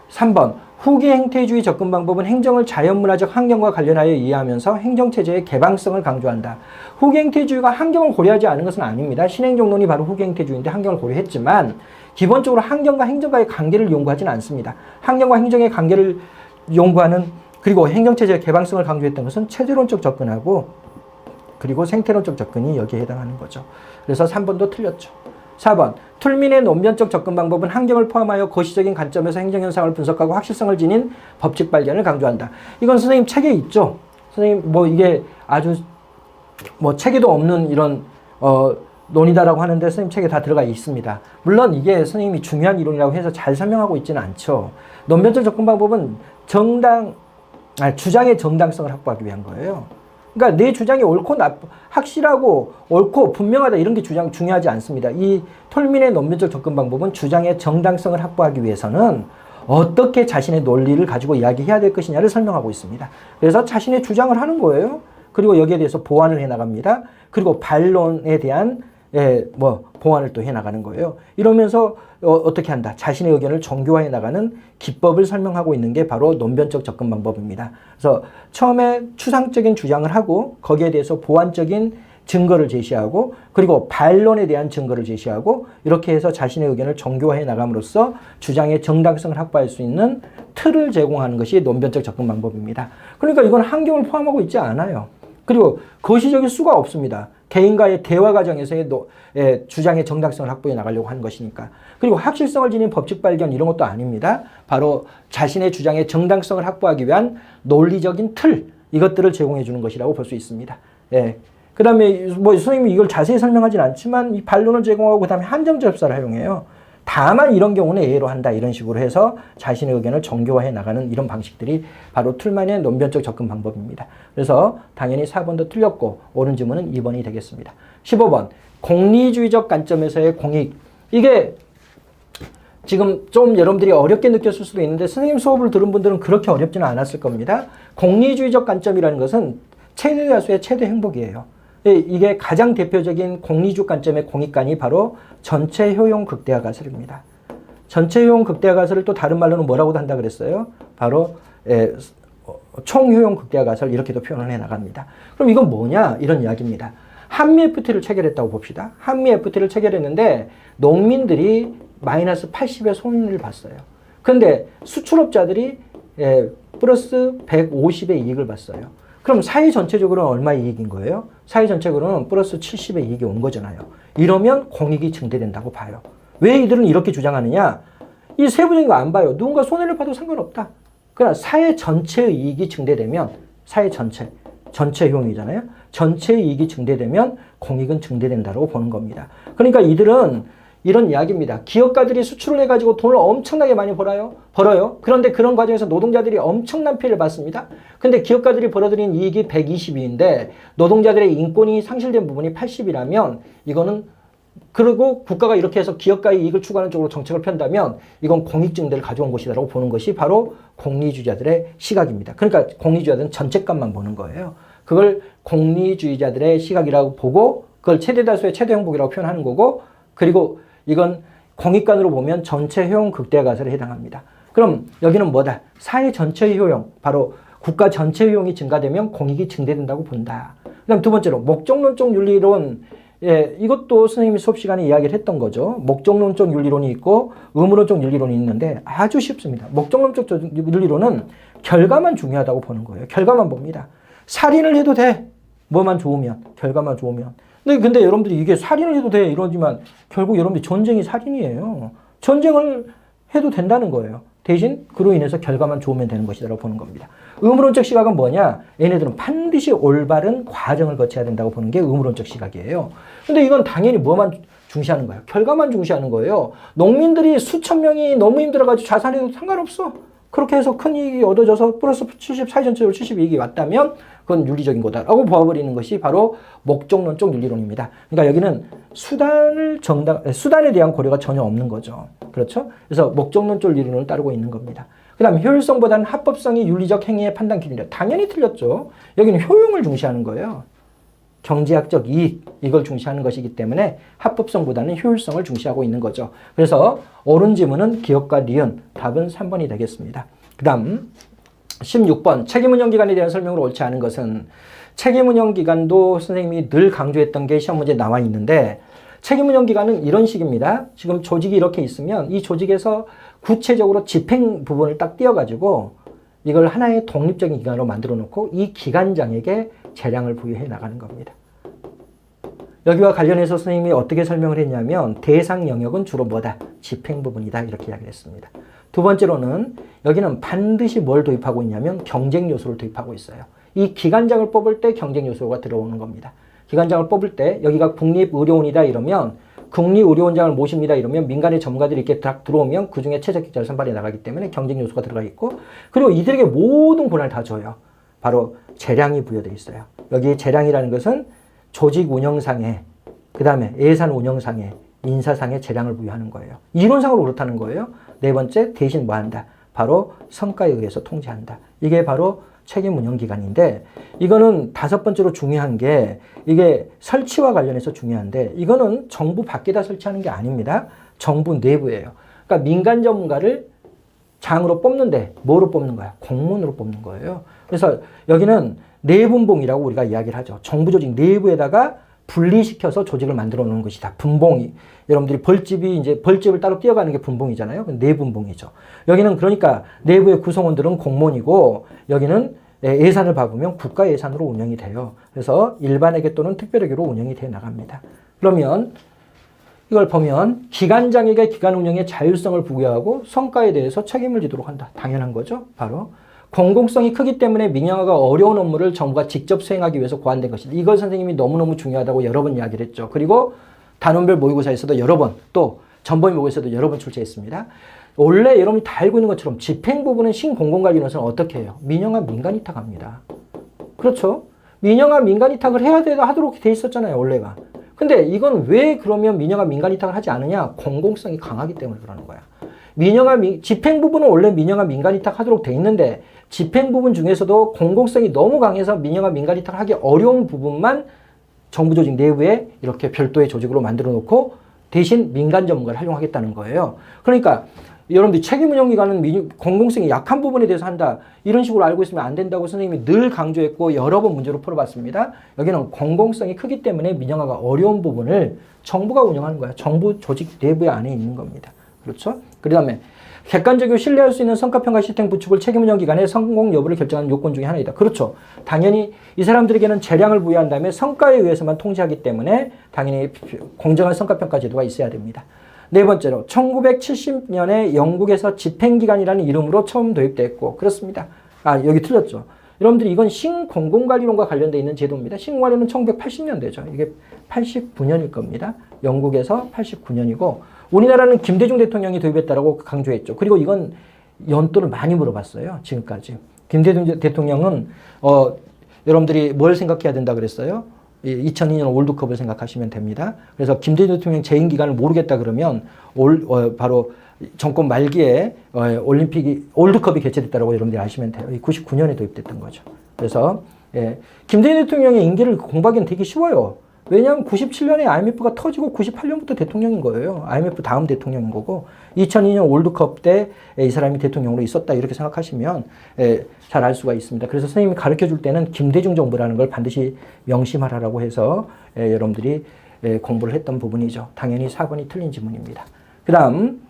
A: 3번. 후기 행태주의 접근 방법은 행정을 자연문화적 환경과 관련하여 이해하면서 행정체제의 개방성을 강조한다. 후기 행태주의가 환경을 고려하지 않은 것은 아닙니다. 신행정론이 바로 후기 행태주의인데 환경을 고려했지만 기본적으로 환경과 행정과의 관계를 연구하지는 않습니다. 환경과 행정의 관계를 연구하는 그리고 행정체제의 개방성을 강조했던 것은 체제론적 접근하고 그리고 생태론적 접근이 여기에 해당하는 거죠. 그래서 3번도 틀렸죠. 4번. 툴민의 논변적 접근 방법은 환경을 포함하여 거시적인 관점에서 행정현상을 분석하고 확실성을 지닌 법칙 발견을 강조한다. 이건 선생님 책에 있죠. 선생님 뭐 이게 아주 뭐 책에도 없는 이런 논이다라고 하는데 선생님 책에 다 들어가 있습니다. 물론 이게 선생님이 중요한 이론이라고 해서 잘 설명하고 있지는 않죠. 논변적 접근 방법은 주장의 정당성을 확보하기 위한 거예요. 그러니까 내 주장이 옳고 확실하고 옳고 분명하다 이런 게 중요하지 않습니다. 이 톨민의 논변적 접근 방법은 주장의 정당성을 확보하기 위해서는 어떻게 자신의 논리를 가지고 이야기해야 될 것이냐를 설명하고 있습니다. 그래서 자신의 주장을 하는 거예요. 그리고 여기에 대해서 보완을 해나갑니다. 그리고 반론에 대한 보완을 또 해나가는 거예요. 이러면서 어떻게 한다? 자신의 의견을 정교화해 나가는 기법을 설명하고 있는 게 바로 논변적 접근 방법입니다. 그래서 처음에 추상적인 주장을 하고 거기에 대해서 보완적인 증거를 제시하고 그리고 반론에 대한 증거를 제시하고 이렇게 해서 자신의 의견을 정교화해 나감으로써 주장의 정당성을 확보할 수 있는 틀을 제공하는 것이 논변적 접근 방법입니다. 그러니까 이건 환경을 포함하고 있지 않아요. 그리고 거시적일 수가 없습니다. 개인과의 대화 과정에서의 주장의 정당성을 확보해 나가려고 하는 것이니까. 그리고 확실성을 지닌 법칙 발견 이런 것도 아닙니다. 바로 자신의 주장의 정당성을 확보하기 위한 논리적인 틀, 이것들을 제공해 주는 것이라고 볼 수 있습니다. 예. 그 다음에 뭐 선생님이 이걸 자세히 설명하진 않지만 이 반론을 제공하고 그 다음에 함정접사를 활용해요. 다만 이런 경우는 예로 한다 이런 식으로 해서 자신의 의견을 정교화해 나가는 이런 방식들이 바로 툴만의 논변적 접근 방법입니다. 그래서 당연히 4번도 틀렸고 옳은 지문은 2번이 되겠습니다. 15번 공리주의적 관점에서의 공익. 이게 지금 좀 여러분들이 어렵게 느꼈을 수도 있는데 선생님 수업을 들은 분들은 그렇게 어렵지는 않았을 겁니다. 공리주의적 관점이라는 것은 최대 다수의 최대 행복이에요. 이게 가장 대표적인 공리주의 관점의 공익관이 바로 전체 효용 극대화 가설입니다. 전체 효용 극대화 가설을 또 다른 말로는 뭐라고 한다 그랬어요? 바로 총효용 극대화 가설 이렇게도 표현을 해 나갑니다. 그럼 이건 뭐냐? 이런 이야기입니다. 한미 FTA를 체결했다고 봅시다. 한미 FTA를 체결했는데 농민들이 마이너스 80의 손해를 봤어요. 그런데 수출업자들이 플러스 150의 이익을 봤어요. 그럼 사회 전체적으로는 얼마의 이익인 거예요? 사회 전체적으로는 플러스 70의 이익이 온 거잖아요. 이러면 공익이 증대된다고 봐요. 왜 이들은 이렇게 주장하느냐? 이 세부적인 거 안 봐요. 누군가 손해를 봐도 상관없다. 그러나 사회 전체의 이익이 증대되면 사회 전체 효용이잖아요. 전체의 이익이 증대되면 공익은 증대된다고 보는 겁니다. 그러니까 이들은 이런 이야기입니다. 기업가들이 수출을 해가지고 돈을 엄청나게 많이 벌어요. 그런데 그런 과정에서 노동자들이 엄청난 피해를 받습니다. 근데 기업가들이 벌어들인 이익이 120인데 노동자들의 인권이 상실된 부분이 80이라면 이거는 그리고 국가가 이렇게 해서 기업가의 이익을 추구하는 쪽으로 정책을 편다면 이건 공익증대를 가져온 것이라고 보는 것이 바로 공리주의자들의 시각입니다. 그러니까 공리주의자들은 전체값만 보는 거예요. 그걸 공리주의자들의 시각이라고 보고 그걸 최대 다수의 최대 행복이라고 표현하는 거고 그리고 이건 공익관으로 보면 전체 효용 극대화 가설에 해당합니다. 그럼 여기는 뭐다? 사회 전체의 효용, 바로 국가 전체의 효용이 증가되면 공익이 증대된다고 본다. 그 다음 두 번째로 목적론적 윤리론. 이것도 선생님이 수업 시간에 이야기를 했던 거죠. 목적론적 윤리론이 있고 의무론적 윤리론이 있는데 아주 쉽습니다. 목적론적 윤리론은 결과만 중요하다고 보는 거예요. 결과만 봅니다. 살인을 해도 돼. 뭐만 좋으면, 결과만 좋으면. 근데 여러분들이 이게 살인을 해도 돼 이러지만 결국 여러분들이 전쟁이 살인이에요. 전쟁을 해도 된다는 거예요. 대신 그로 인해서 결과만 좋으면 되는 것이라고 보는 겁니다. 의무론적 시각은 뭐냐? 얘네들은 반드시 올바른 과정을 거쳐야 된다고 보는 게 의무론적 시각이에요. 근데 이건 당연히 뭐만 중시하는 거예요? 결과만 중시하는 거예요. 농민들이 수천 명이 너무 힘들어가지고 자살해도 상관없어. 그렇게 해서 큰 이익이 얻어져서 플러스 70, 사회 전체적으로 70 이익이 왔다면 그건 윤리적인 거다라고 봐버리는 것이 바로 목적론적 윤리론입니다. 그러니까 여기는 수단에 대한 고려가 전혀 없는 거죠. 그렇죠? 그래서 목적론적 윤리론을 따르고 있는 겁니다. 그 다음 효율성보다는 합법성이 윤리적 행위의 판단 기준이다. 당연히 틀렸죠. 여기는 효용을 중시하는 거예요. 경제학적 이익 이걸 중시하는 것이기 때문에 합법성보다는 효율성을 중시하고 있는 거죠. 그래서 옳은 지문은 기업과 니은 답은 3번이 되겠습니다. 그 다음 16번 책임운영기관에 대한 설명으로 옳지 않은 것은 책임운영기관도 선생님이 늘 강조했던 게 시험 문제에 나와 있는데 책임운영기관은 이런 식입니다. 지금 조직이 이렇게 있으면 이 조직에서 구체적으로 집행 부분을 딱 띄어가지고 이걸 하나의 독립적인 기관으로 만들어 놓고 이 기관장에게 재량을 부여해 나가는 겁니다. 여기와 관련해서 선생님이 어떻게 설명을 했냐면 대상 영역은 주로 뭐다? 집행 부분이다 이렇게 이야기를 했습니다. 두 번째로는 여기는 반드시 뭘 도입하고 있냐면 경쟁 요소를 도입하고 있어요. 이 기관장을 뽑을 때 경쟁 요소가 들어오는 겁니다. 기관장을 뽑을 때 여기가 국립의료원이다 이러면 국립의료원장을 모십니다 이러면 민간의 전문가들이 이렇게 딱 들어오면 그중에 최적기자를 선발해 나가기 때문에 경쟁 요소가 들어가 있고 그리고 이들에게 모든 권한을 다 줘요. 바로 재량이 부여되어 있어요. 여기 재량이라는 것은 조직 운영상에 그 다음에 예산 운영상에 인사상에 재량을 부여하는 거예요. 이론상으로 그렇다는 거예요. 네 번째 대신 뭐 한다? 바로 성과에 의해서 통제한다. 이게 바로 책임운영기관인데 이거는 다섯 번째로 중요한 게 이게 설치와 관련해서 중요한데 이거는 정부 밖에다 설치하는 게 아닙니다. 정부 내부예요. 그러니까 민간 전문가를 장으로 뽑는데 뭐로 뽑는 거야? 공무원으로 뽑는 거예요. 그래서 여기는 내분봉이라고 우리가 이야기를 하죠. 정부 조직 내부에다가 분리시켜서 조직을 만들어 놓는 것이다. 분봉이. 여러분들이 벌집을 따로 띄어가는 게 분봉이잖아요. 내분봉이죠. 여기는 그러니까 내부의 구성원들은 공무원이고 여기는 예산을 받으면 국가 예산으로 운영이 돼요. 그래서 일반회계 또는 특별회계로 운영이 돼 나갑니다. 그러면 이걸 보면 기관장에게 기관 운영의 자율성을 부여하고 성과에 대해서 책임을 지도록 한다. 당연한 거죠. 바로 공공성이 크기 때문에 민영화가 어려운 업무를 정부가 직접 수행하기 위해서 고안된 것이다. 이걸 선생님이 너무너무 중요하다고 여러 번 이야기를 했죠. 그리고 단원별 모의고사에서도 여러 번, 또 전범위 모의고사에서도 여러 번 출제했습니다. 원래 여러분이 다 알고 있는 것처럼 집행 부분은 신공공관리노선은 어떻게 해요? 민영화 민간위탁합니다. 그렇죠? 민영화 민간위탁을 해야 하도록 돼 있었잖아요, 원래가. 근데 이건 왜 그러면 민영화 민간위탁을 하지 않느냐? 공공성이 강하기 때문에 그러는 거야. 집행 부분은 원래 민영화 민간위탁 하도록 돼 있는데 집행 부분 중에서도 공공성이 너무 강해서 민영화 민간위탁을 하기 어려운 부분만 정부 조직 내부에 이렇게 별도의 조직으로 만들어 놓고 대신 민간 전문가를 활용하겠다는 거예요. 그러니까 여러분들 책임운영기관은 공공성이 약한 부분에 대해서 한다. 이런 식으로 알고 있으면 안 된다고 선생님이 늘 강조했고 여러 번 문제로 풀어봤습니다. 여기는 공공성이 크기 때문에 민영화가 어려운 부분을 정부가 운영하는 거야. 정부 조직 내부에 안에 있는 겁니다. 그렇죠? 그 다음에 객관적이고 신뢰할 수 있는 성과평가 시스템 구축을 책임운영기관의 성공 여부를 결정하는 요건 중에 하나이다. 그렇죠. 당연히 이 사람들에게는 재량을 부여한 다음에 성과에 의해서만 통제하기 때문에 당연히 공정한 성과평가 제도가 있어야 됩니다. 네 번째로 1970년에 영국에서 집행기관이라는 이름으로 처음 도입됐고 그렇습니다. 여기 틀렸죠. 여러분들이 이건 신공공관리론과 관련되어 있는 제도입니다. 신공관리는 1980년대죠. 이게 89년일 겁니다. 영국에서 89년이고 우리나라는 김대중 대통령이 도입했다라고 강조했죠. 그리고 이건 연도를 많이 물어봤어요. 지금까지. 김대중 대통령은 여러분들이 뭘 생각해야 된다 그랬어요? 2002년 월드컵을 생각하시면 됩니다. 그래서 김대중 대통령 재임 기간을 모르겠다 그러면 바로 정권 말기에 월드컵이 개최됐다고 여러분들이 아시면 돼요. 99년에 도입됐던 거죠. 그래서 김대중 대통령의 임기를 공부하기는 되게 쉬워요. 왜냐하면 97년에 IMF가 터지고 98년부터 대통령인 거예요. IMF 다음 대통령인 거고 2002년 월드컵 때 이 사람이 대통령으로 있었다 이렇게 생각하시면 잘 알 수가 있습니다. 그래서 선생님이 가르쳐줄 때는 김대중 정부라는 걸 반드시 명심하라고 해서 여러분들이 공부를 했던 부분이죠. 당연히 4번이 틀린 지문입니다. 그 다음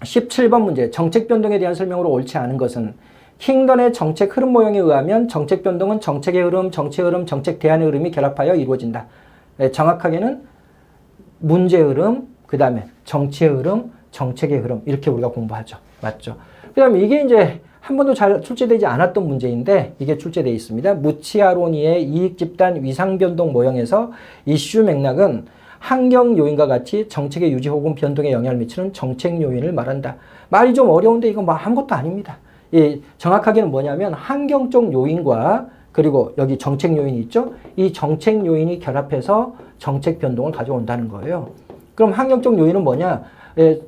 A: 17번 문제 정책 변동에 대한 설명으로 옳지 않은 것은 킹던의 정책 흐름 모형에 의하면 정책 변동은 정책의 흐름, 정치의 흐름, 정책 대안의 흐름이 결합하여 이루어진다. 정확하게는 문제의 흐름, 그 다음에 정치의 흐름, 정책의 흐름 이렇게 우리가 공부하죠. 맞죠? 그 다음에 이게 이제 한 번도 잘 출제되지 않았던 문제인데 이게 출제되어 있습니다. 무치아로니의 이익집단 위상변동 모형에서 이슈 맥락은 환경 요인과 같이 정책의 유지 혹은 변동에 영향을 미치는 정책 요인을 말한다. 말이 좀 어려운데 이건 뭐 아무것도 아닙니다. 정확하게는 뭐냐면 환경적 요인과 그리고 여기 정책 요인이 있죠. 이 정책 요인이 결합해서 정책 변동을 가져온다는 거예요. 그럼 환경적 요인은 뭐냐?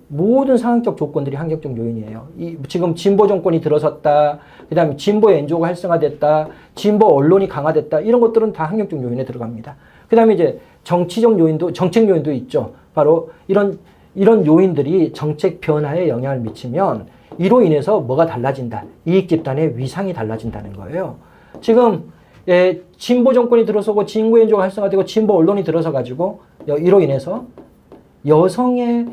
A: 모든 상황적 조건들이 환경적 요인이에요. 지금 진보 정권이 들어섰다. 그 다음에 진보 엔조가 활성화됐다. 진보 언론이 강화됐다. 이런 것들은 다 환경적 요인에 들어갑니다. 그 다음에 이제 정치적 요인도, 정책 요인도 있죠. 바로 이런 요인들이 정책 변화에 영향을 미치면 이로 인해서 뭐가 달라진다. 이익 집단의 위상이 달라진다는 거예요. 지금 진보 정권이 들어서고 진보 엔조가 활성화되고 진보 언론이 들어서 가지고 이로 인해서 여성의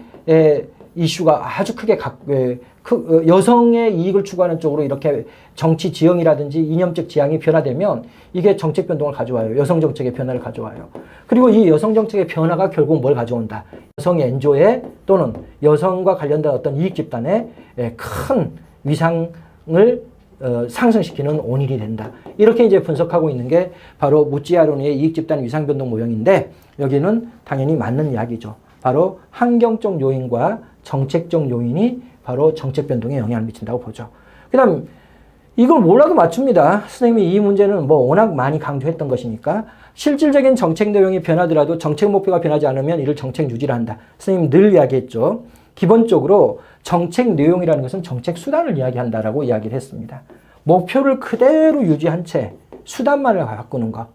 A: 이슈가 아주 크게 여성의 이익을 추구하는 쪽으로 이렇게 정치 지형이라든지 이념적 지향이 변화되면 이게 정책 변동을 가져와요. 여성 정책의 변화를 가져와요. 그리고 이 여성 정책의 변화가 결국 뭘 가져온다. 여성 엔조의 또는 여성과 관련된 어떤 이익 집단의 큰 위상을 상승시키는 원인이 된다. 이렇게 이제 분석하고 있는 게 바로 무찌아로니의 이익 집단 위상 변동 모형인데 여기는 당연히 맞는 이야기죠. 바로 환경적 요인과 정책적 요인이 바로 정책 변동에 영향을 미친다고 보죠. 그 다음 이걸 몰라도 맞춥니다. 선생님이 이 문제는 뭐 워낙 많이 강조했던 것이니까 실질적인 정책 내용이 변하더라도 정책 목표가 변하지 않으면 이를 정책 유지를 한다. 선생님 늘 이야기했죠. 기본적으로 정책 내용이라는 것은 정책 수단을 이야기한다라고 이야기를 했습니다. 목표를 그대로 유지한 채 수단만을 바꾸는 것.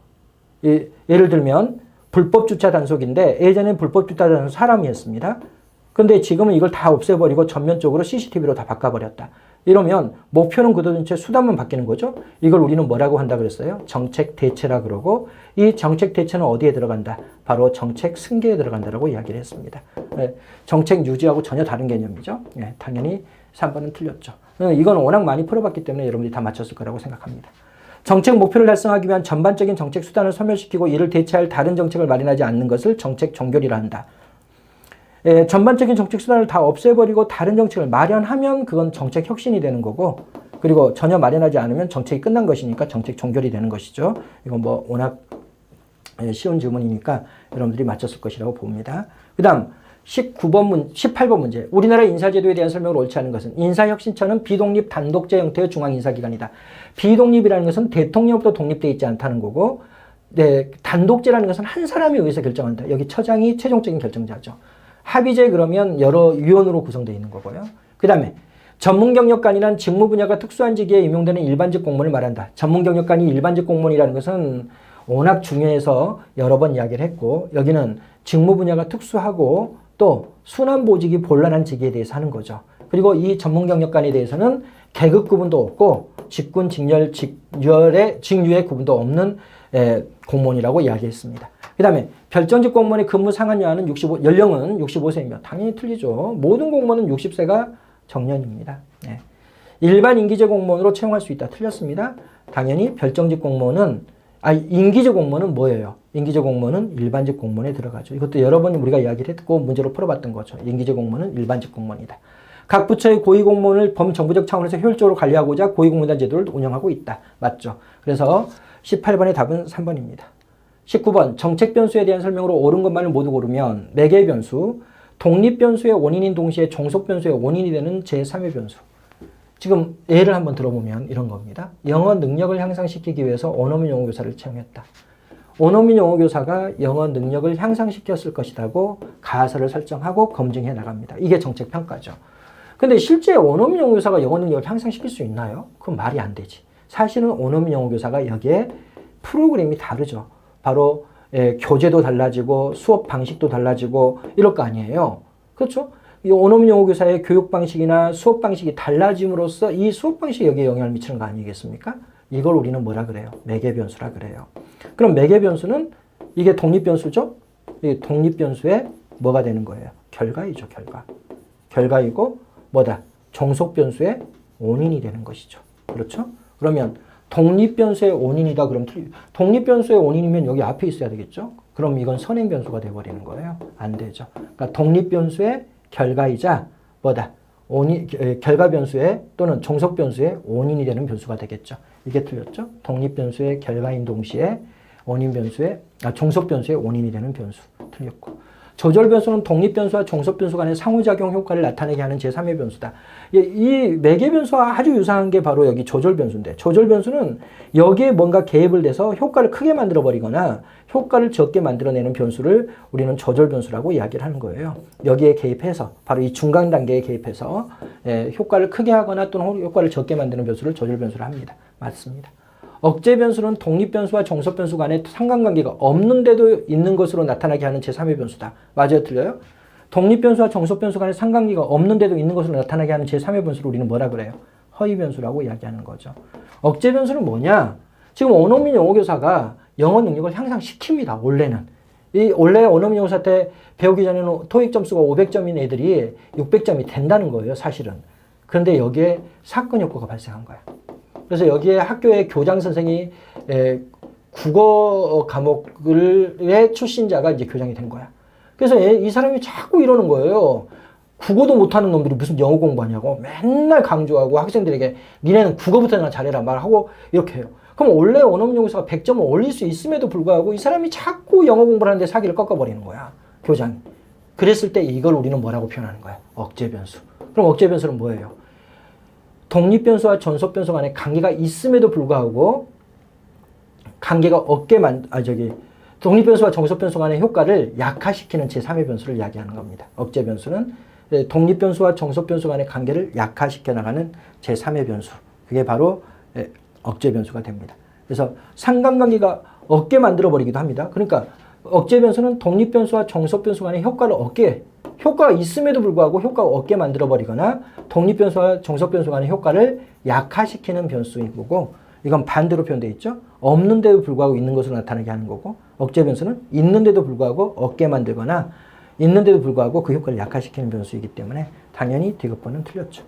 A: 예를 들면 불법 주차 단속인데 예전엔 불법 주차 단속 사람이었습니다. 근데 지금은 이걸 다 없애버리고 전면적으로 CCTV로 다 바꿔버렸다. 이러면 목표는 그대로인 채 수단만 바뀌는 거죠. 이걸 우리는 뭐라고 한다 그랬어요? 정책 대체라 그러고 이 정책 대체는 어디에 들어간다? 바로 정책 승계에 들어간다라고 이야기를 했습니다. 정책 유지하고 전혀 다른 개념이죠. 당연히 3번은 틀렸죠. 이건 워낙 많이 풀어봤기 때문에 여러분들이 다 맞췄을 거라고 생각합니다. 정책 목표를 달성하기 위한 전반적인 정책 수단을 소멸시키고 이를 대체할 다른 정책을 마련하지 않는 것을 정책 종결이라 한다. 전반적인 정책 수단을 다 없애버리고 다른 정책을 마련하면 그건 정책 혁신이 되는 거고, 그리고 전혀 마련하지 않으면 정책이 끝난 것이니까 정책 종결이 되는 것이죠. 이건 뭐 워낙 쉬운 질문이니까 여러분들이 맞췄을 것이라고 봅니다. 그 다음 18번 문제. 우리나라 인사제도에 대한 설명을 옳지 않은 것은 인사혁신처는 비독립 단독제 형태의 중앙인사기관이다. 비독립이라는 것은 대통령부터 독립되어 있지 않다는 거고, 네, 단독제라는 것은 한 사람에 의해서 결정한다. 여기 처장이 최종적인 결정자죠. 합의제 그러면 여러 위원으로 구성되어 있는 거고요. 그 다음에 전문경력관이란 직무 분야가 특수한 직위에 임용되는 일반직 공무원을 말한다. 전문경력관이 일반직 공무원이라는 것은 워낙 중요해서 여러 번 이야기를 했고, 여기는 직무 분야가 특수하고 또 순환보직이 본란한 직위에 대해서 하는 거죠. 그리고 이 전문경력관에 대해서는 계급 구분도 없고 직군, 직렬, 직류의 구분도 없는 공무원이라고 이야기했습니다. 그 다음에 별정직 공무원의 근무 상한여하는 연령은 65세이며 당연히 틀리죠. 모든 공무원은 60세가 정년입니다. 네. 일반 임기제 공무원으로 채용할 수 있다. 틀렸습니다. 당연히 별정직 공무원은 임기제 공무원은 뭐예요? 임기제 공무원은 일반직 공무원에 들어가죠. 이것도 여러 번 우리가 이야기를 했고 문제로 풀어봤던 거죠. 임기제 공무원은 일반직 공무원이다. 각 부처의 고위공무원을 범정부적 차원에서 효율적으로 관리하고자 고위공무원 제도를 운영하고 있다. 맞죠? 그래서 18번의 답은 3번입니다. 19번 정책 변수에 대한 설명으로 옳은 것만을 모두 고르면 매개 변수, 독립 변수의 원인인 동시에 종속 변수의 원인이 되는 제3의 변수. 지금 예를 한번 들어보면 이런 겁니다. 영어 능력을 향상시키기 위해서 원어민 영어교사를 채용했다. 원어민 영어교사가 영어 능력을 향상시켰을 것이라고 가설을 설정하고 검증해 나갑니다. 이게 정책 평가죠. 근데 실제 원어민 영어교사가 영어 능력을 향상시킬 수 있나요? 그건 말이 안 되지. 사실은 원어민 영어교사가 여기에 프로그램이 다르죠. 바로 교재도 달라지고 수업 방식도 달라지고 이럴 거 아니에요. 그렇죠? 이 원어민 영어교사의 교육 방식이나 수업 방식이 달라짐으로써 이 수업 방식이 여기에 영향을 미치는 거 아니겠습니까? 이걸 우리는 뭐라 그래요? 매개 변수라 그래요. 그럼 매개 변수는 이게 독립 변수죠? 이 독립 변수의 뭐가 되는 거예요? 결과이죠, 결과. 결과이고 뭐다? 종속 변수의 원인이 되는 것이죠. 그렇죠? 그러면 독립 변수의 원인이다. 그럼 독립 변수의 원인이면 여기 앞에 있어야 되겠죠? 그럼 이건 선행 변수가 돼 버리는 거예요. 안 되죠. 그러니까 독립 변수의 결과이자 뭐다? 결과 변수의 또는 종속 변수의 원인이 되는 변수가 되겠죠. 이게 틀렸죠? 독립 변수의 결과인 동시에 종속 변수의 원인이 되는 변수. 틀렸고. 조절 변수는 독립 변수와 종속 변수 간의 상호작용 효과를 나타내게 하는 제3의 변수다. 이 매개 변수와 아주 유사한 게 바로 여기 조절 변수인데, 조절 변수는 여기에 뭔가 개입을 돼서 효과를 크게 만들어 버리거나 효과를 적게 만들어내는 변수를 우리는 조절 변수라고 이야기를 하는 거예요. 여기에 개입해서 바로 이 중간 단계에 개입해서 효과를 크게 하거나 또는 효과를 적게 만드는 변수를 조절 변수를 합니다. 맞습니다. 억제 변수는 독립 변수와 종속 변수 간에 상관관계가 없는데도 있는 것으로 나타나게 하는 제3의 변수다. 맞아요? 틀려요? 독립 변수와 종속 변수 간에 상관관계가 없는데도 있는 것으로 나타나게 하는 제3의 변수를 우리는 뭐라 그래요? 허위 변수라고 이야기하는 거죠. 억제 변수는 뭐냐? 지금 원어민 영어교사가 영어 능력을 향상시킵니다. 원래는. 원래 원어민 영어사 때 배우기 전에는 토익 점수가 500점인 애들이 600점이 된다는 거예요. 사실은. 그런데 여기에 사건 효과가 발생한 거야. 그래서 여기에 학교의 교장 선생이 국어 과목의 출신자가 이제 교장이 된 거야. 그래서 이 사람이 자꾸 이러는 거예요. 국어도 못하는 놈들이 무슨 영어 공부하냐고 맨날 강조하고 학생들에게 니네는 국어부터나 잘해라 말하고 이렇게 해요. 그럼 원래 원어민 영어사가 100점을 올릴 수 있음에도 불구하고 이 사람이 자꾸 영어 공부를 하는데 사기를 꺾어버리는 거야. 교장이. 그랬을 때 이걸 우리는 뭐라고 표현하는 거야? 억제 변수. 그럼 억제 변수는 뭐예요? 독립 변수와 종속 변수 간에 관계가 있음에도 불구하고 관계가 독립 변수와 종속 변수 간의 효과를 약화시키는 제3의 변수를 이야기하는 겁니다. 억제 변수는 독립 변수와 종속 변수 간의 관계를 약화시켜 나가는 제3의 변수. 그게 바로 억제 변수가 됩니다. 그래서 상관관계가 없게 만들어 버리기도 합니다. 그러니까 억제 변수는 독립 변수와 종속 변수 간의 효과가 있음에도 불구하고 효과가 없게 만들어 버리거나 독립 변수와 종속 변수 간의 효과를 약화시키는 변수인 거고, 이건 반대로 표현되어 있죠. 없는데도 불구하고 있는 것으로 나타나게 하는 거고, 억제 변수는 있는데도 불구하고 없게 만들거나 있는데도 불구하고 그 효과를 약화시키는 변수이기 때문에 당연히 디귿번은 틀렸죠.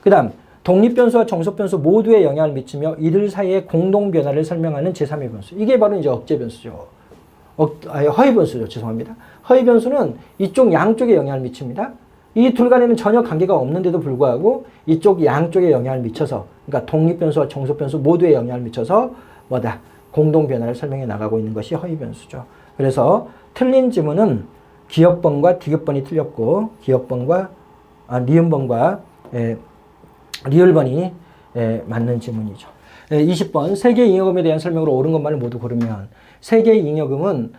A: 그 다음 독립변수와 정속변수 모두에 영향을 미치며 이들 사이의 공동변화를 설명하는 제3의 변수. 이게 바로 이제 억제변수죠. 허위변수죠. 죄송합니다. 허위변수는 이쪽 양쪽에 영향을 미칩니다. 이 둘 간에는 전혀 관계가 없는데도 불구하고 이쪽 양쪽에 영향을 미쳐서, 그러니까 독립변수와 정속변수 모두에 영향을 미쳐서 뭐다? 공동변화를 설명해 나가고 있는 것이 허위변수죠. 그래서 틀린 지문은 기역번과 디귿번이 틀렸고, 니은번과 리을번이 맞는 지문이죠. 20번 세계잉여금에 대한 설명으로 옳은 것만을 모두 고르면, 세계잉여금은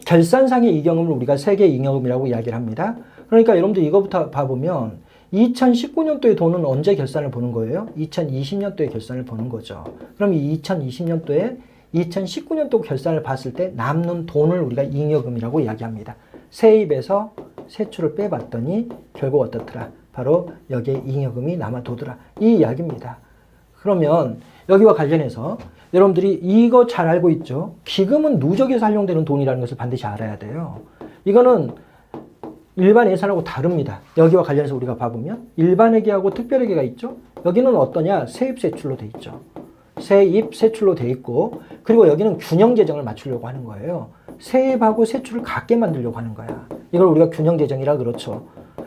A: 결산상의 이경금을 우리가 세계잉여금이라고 이야기를 합니다. 그러니까 여러분들 이거부터 봐보면 2019년도의 돈은 언제 결산을 보는 거예요? 2020년도에 결산을 보는 거죠. 그럼 이 2020년도에 2019년도 결산을 봤을 때 남는 돈을 우리가 잉여금이라고 이야기합니다. 세입에서 세출을 빼봤더니 결국 어떻더라? 바로 여기에 잉여금이 남아도더라. 이 이야기입니다. 그러면 여기와 관련해서 여러분들이 이거 잘 알고 있죠? 기금은 누적에서 활용되는 돈이라는 것을 반드시 알아야 돼요. 이거는 일반 예산하고 다릅니다. 여기와 관련해서 우리가 봐보면 일반회계하고 특별회계가 있죠? 여기는 어떠냐? 세입세출로 돼 있죠. 세입, 세출로 돼 있고, 그리고 여기는 균형재정을 맞추려고 하는 거예요. 세입하고 세출을 같게 만들려고 하는 거야. 이걸 우리가 균형재정이라 그렇죠.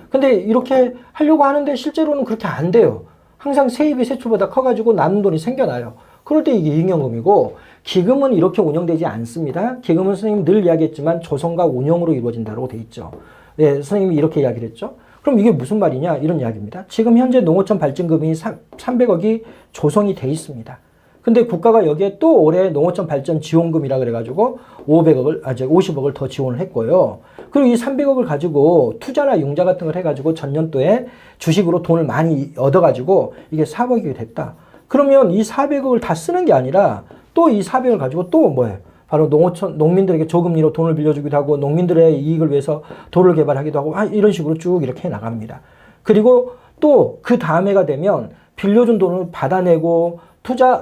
A: 근데 이렇게 하려고 하는데 실제로는 그렇게 안 돼요. 항상 세입이 세출보다 커가지고 남는 돈이 생겨나요. 그럴 때 이게 잉여금이고, 기금은 이렇게 운영되지 않습니다. 기금은 선생님 늘 이야기했지만 조성과 운영으로 이루어진다고 돼 있죠. 네, 선생님이 이렇게 이야기를 했죠. 그럼 이게 무슨 말이냐? 이런 이야기입니다. 지금 현재 농어촌 발전금이 300억이 조성이 돼 있습니다. 근데 국가가 여기에 또 올해 농어촌 발전 지원금이라 그래가지고 50억을 더 지원을 했고요. 그리고 이 300억을 가지고 투자나 융자 같은 걸 해가지고 전년도에 주식으로 돈을 많이 얻어가지고 이게 4억이 됐다. 그러면 이 400억을 다 쓰는 게 아니라 또 이 400억을 가지고 또 뭐예요? 바로 농민들에게 저금리로 돈을 빌려주기도 하고 농민들의 이익을 위해서 도를 개발하기도 하고 이런 식으로 쭉 이렇게 나갑니다. 그리고 또 그 다음 해가 되면 빌려준 돈을 받아내고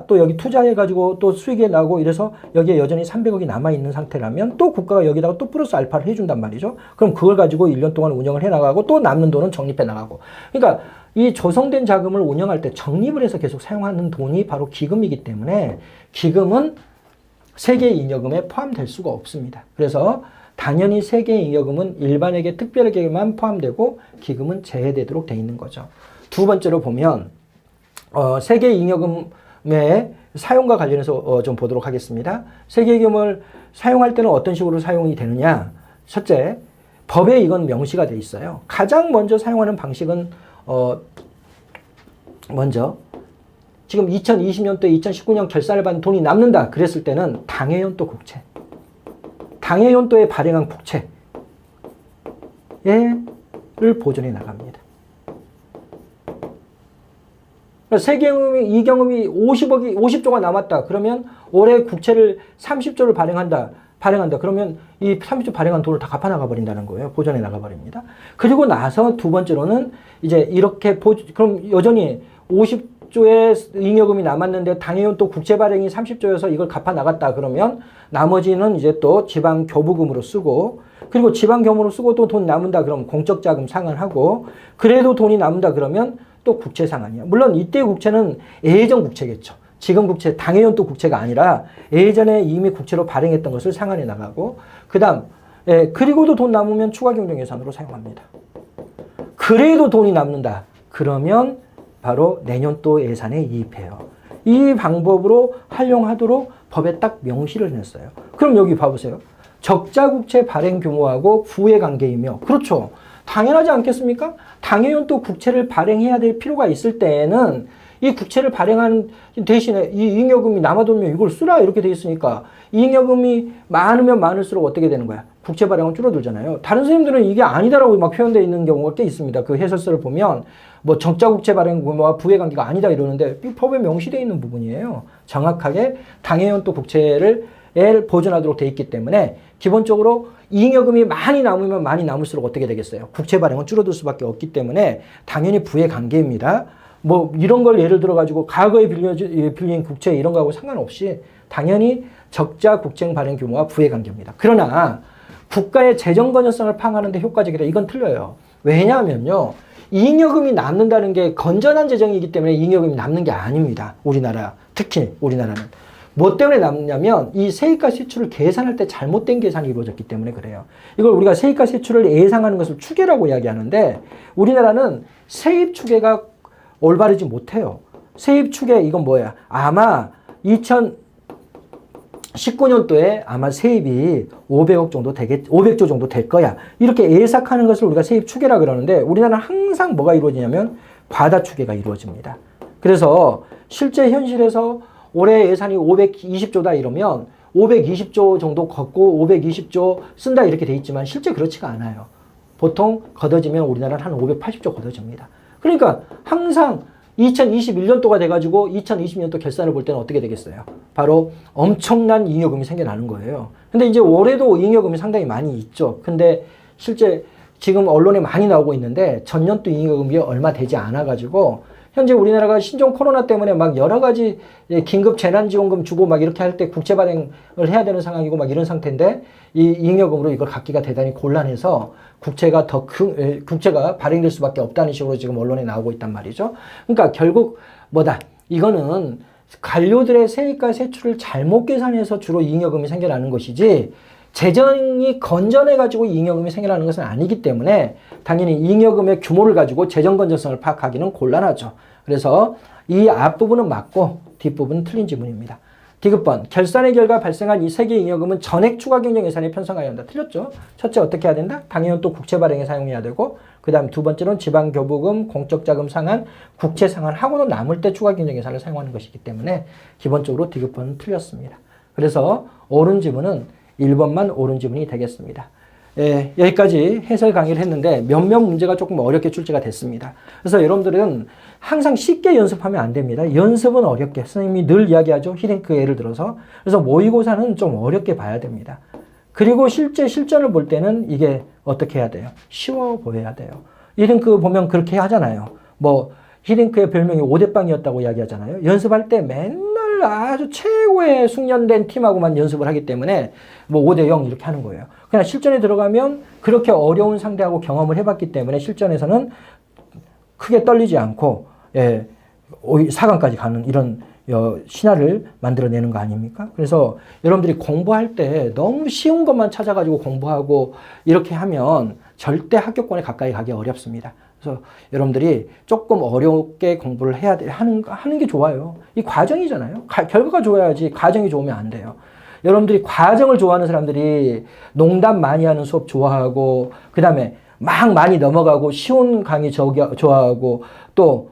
A: 또 여기 투자해가지고 또 수익이 나고 이래서 여기에 여전히 300억이 남아있는 상태라면 또 국가가 여기다가 또 플러스 알파를 해준단 말이죠. 그럼 그걸 가지고 1년 동안 운영을 해나가고 또 남는 돈은 적립해 나가고. 그러니까 이 조성된 자금을 운영할 때 적립을 해서 계속 사용하는 돈이 바로 기금이기 때문에 기금은 세계잉여금에 포함될 수가 없습니다. 그래서 당연히 세계잉여금은 일반회계, 특별회계만 포함되고 기금은 제외되도록 돼 있는 거죠. 두 번째로 보면 세계잉여금의 사용과 관련해서 좀 보도록 하겠습니다. 세계잉여금을 사용할 때는 어떤 식으로 사용이 되느냐? 첫째, 법에 이건 명시가 돼 있어요. 가장 먼저 사용하는 방식은 먼저 지금 2020년도에 2019년 결산을 받은 돈이 남는다 그랬을 때는 당해연도 국채, 당해연도에 발행한 국채를 보존해 나갑니다. 세계잉여금이 이경금이 50조가 남았다. 그러면 올해 국채를 30조를 발행한다. 그러면 이 30조 발행한 돈을 다 갚아 나가 버린다는 거예요. 보존해 나가 버립니다. 그리고 나서 두 번째로는 이제 이렇게 그럼 여전히 50조의 잉여금이 남았는데 당해온 또 국채 발행이 30조여서 이걸 갚아 나갔다. 그러면 나머지는 이제 또 지방 교부금으로 쓰고, 그리고 지방 교부금으로 쓰고 또 돈 남는다. 그러면 공적 자금 상환하고, 그래도 돈이 남는다. 그러면 또 국채 상환이야. 물론 이때 국채는 예전 국채겠죠. 지금 국채, 당해연도 국채가 아니라 예전에 이미 국채로 발행했던 것을 상환해 나가고, 그리고도 돈 남으면 추가 경정 예산으로 사용합니다. 그래도 돈이 남는다. 그러면 바로 내년도 예산에 이입해요. 이 방법으로 활용하도록 법에 딱 명시를 했어요. 그럼 여기 봐보세요. 적자국채 발행 규모하고 부의 관계이며, 그렇죠. 당연하지 않겠습니까? 당해연도 국채를 발행해야 될 필요가 있을 때에는 이 국채를 발행하는 대신에 이 잉여금이 남아돌면 이걸 쓰라 이렇게 돼 있으니까 잉여금이 많으면 많을수록 어떻게 되는 거야? 국채 발행은 줄어들잖아요. 다른 선생님들은 이게 아니다라고 막 표현되어 있는 경우가 꽤 있습니다. 그 해설서를 보면 뭐 적자 국채 발행 규모와 부의 관계가 아니다 이러는데 이 법에 명시되어 있는 부분이에요. 정확하게 당해연도 국채를 보존하도록 돼 있기 때문에 기본적으로 잉여금이 많이 남으면 많이 남을수록 어떻게 되겠어요? 국채 발행은 줄어들 수밖에 없기 때문에 당연히 부의 관계입니다. 뭐 이런 걸 예를 들어 가지고 과거에 빌린 국채 이런 거하고 상관없이 당연히 적자 국채 발행 규모와 부의 관계입니다. 그러나 국가의 재정 건전성을 파악하는 데 효과적이라 이건 틀려요. 왜냐하면요. 잉여금이 남는다는 게 건전한 재정이기 때문에 잉여금이 남는 게 아닙니다. 우리나라, 특히 우리나라는. 뭐 때문에 남냐면 이 세입과 세출을 계산할 때 잘못된 계산이 이루어졌기 때문에 그래요. 이걸 우리가 세입과 세출을 예상하는 것을 추계라고 이야기하는데 우리나라는 세입 추계가 올바르지 못해요. 세입 추계 이건 뭐야? 아마 2019년도에 아마 세입이 500억 정도 500조 정도 될 거야. 이렇게 예상하는 것을 우리가 세입 추계라 그러는데 우리나라는 항상 뭐가 이루어지냐면 과다 추계가 이루어집니다. 그래서 실제 현실에서 올해 예산이 520조다 이러면 520조 정도 걷고 520조 쓴다 이렇게 돼 있지만 실제 그렇지가 않아요. 보통 걷어지면 우리나라는 한 580조 걷어집니다. 그러니까 항상 2021년도가 돼가지고 2020년도 결산을 볼 때는 어떻게 되겠어요? 바로 엄청난 잉여금이 생겨나는 거예요. 근데 이제 올해도 잉여금이 상당히 많이 있죠. 근데 실제 지금 언론에 많이 나오고 있는데 전년도 잉여금이 얼마 되지 않아가지고 현재 우리나라가 신종 코로나 때문에 막 여러 가지 긴급 재난지원금 주고 막 이렇게 할 때 국채 발행을 해야 되는 상황이고 막 이런 상태인데 이 잉여금으로 이걸 갖기가 대단히 곤란해서 국채가 국채가 발행될 수밖에 없다는 식으로 지금 언론에 나오고 있단 말이죠. 그러니까 결국 뭐다? 이거는 관료들의 세입과 세출을 잘못 계산해서 주로 잉여금이 생겨나는 것이지 재정이 건전해가지고 잉여금이 생겨나는 것은 아니기 때문에 당연히 잉여금의 규모를 가지고 재정 건전성을 파악하기는 곤란하죠. 그래서 이 앞부분은 맞고 뒷부분은 틀린 지문입니다. 디귿번, 결산의 결과 발생한 이 세 개의 잉여금은 전액 추가 경정 예산에 편성하여야 한다. 틀렸죠? 첫째 어떻게 해야 된다? 당연히 또 국채 발행에 사용해야 되고 그 다음 두 번째는 지방교부금, 공적자금 상환, 국채 상환하고는 남을 때 추가 경정 예산을 사용하는 것이기 때문에 기본적으로 디귿번은 틀렸습니다. 그래서 옳은 지문은 1번만 옳은 지문이 되겠습니다. 예, 여기까지 해설 강의를 했는데 몇몇 문제가 조금 어렵게 출제가 됐습니다. 그래서 여러분들은 항상 쉽게 연습하면 안 됩니다. 연습은 어렵게. 선생님이 늘 이야기하죠. 히딩크 예를 들어서. 그래서 모의고사는 좀 어렵게 봐야 됩니다. 그리고 실제 실전을 볼 때는 이게 어떻게 해야 돼요? 쉬워 보여야 돼요. 히딩크 보면 그렇게 하잖아요. 뭐 히딩크의 별명이 5대빵이었다고 이야기하잖아요. 연습할 때 맨날 아주 최고의 숙련된 팀하고만 연습을 하기 때문에 뭐 5대0 이렇게 하는 거예요. 그냥 실전에 들어가면 그렇게 어려운 상대하고 경험을 해봤기 때문에 실전에서는 크게 떨리지 않고 4강까지 가는 이런 신화를 만들어내는 거 아닙니까? 그래서 여러분들이 공부할 때 너무 쉬운 것만 찾아가지고 공부하고 이렇게 하면 절대 합격권에 가까이 가기 어렵습니다. 그래서 여러분들이 조금 어렵게 공부를 해야 돼 하는 게 좋아요. 이 과정이잖아요. 결과가 좋아야지 과정이 좋으면 안 돼요. 여러분들이 과정을 좋아하는 사람들이 농담 많이 하는 수업 좋아하고 그 다음에 막 많이 넘어가고 쉬운 강의 좋아하고 또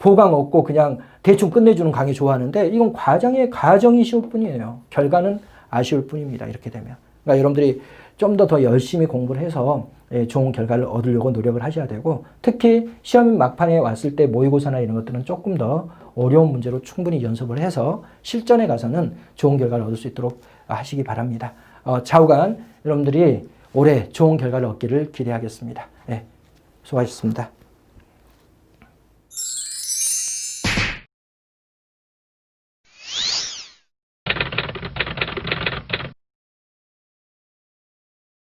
A: 보강 없고 그냥 대충 끝내주는 강의 좋아하는데 이건 과정이 쉬울 뿐이에요. 결과는 아쉬울 뿐입니다. 이렇게 되면. 그러니까 여러분들이 좀 더 열심히 공부를 해서 좋은 결과를 얻으려고 노력을 하셔야 되고 특히 시험 막판에 왔을 때 모의고사나 이런 것들은 조금 더 어려운 문제로 충분히 연습을 해서 실전에 가서는 좋은 결과를 얻을 수 있도록 하시기 바랍니다. 좌우간 여러분들이 올해 좋은 결과를 얻기를 기대하겠습니다. 수고하셨습니다.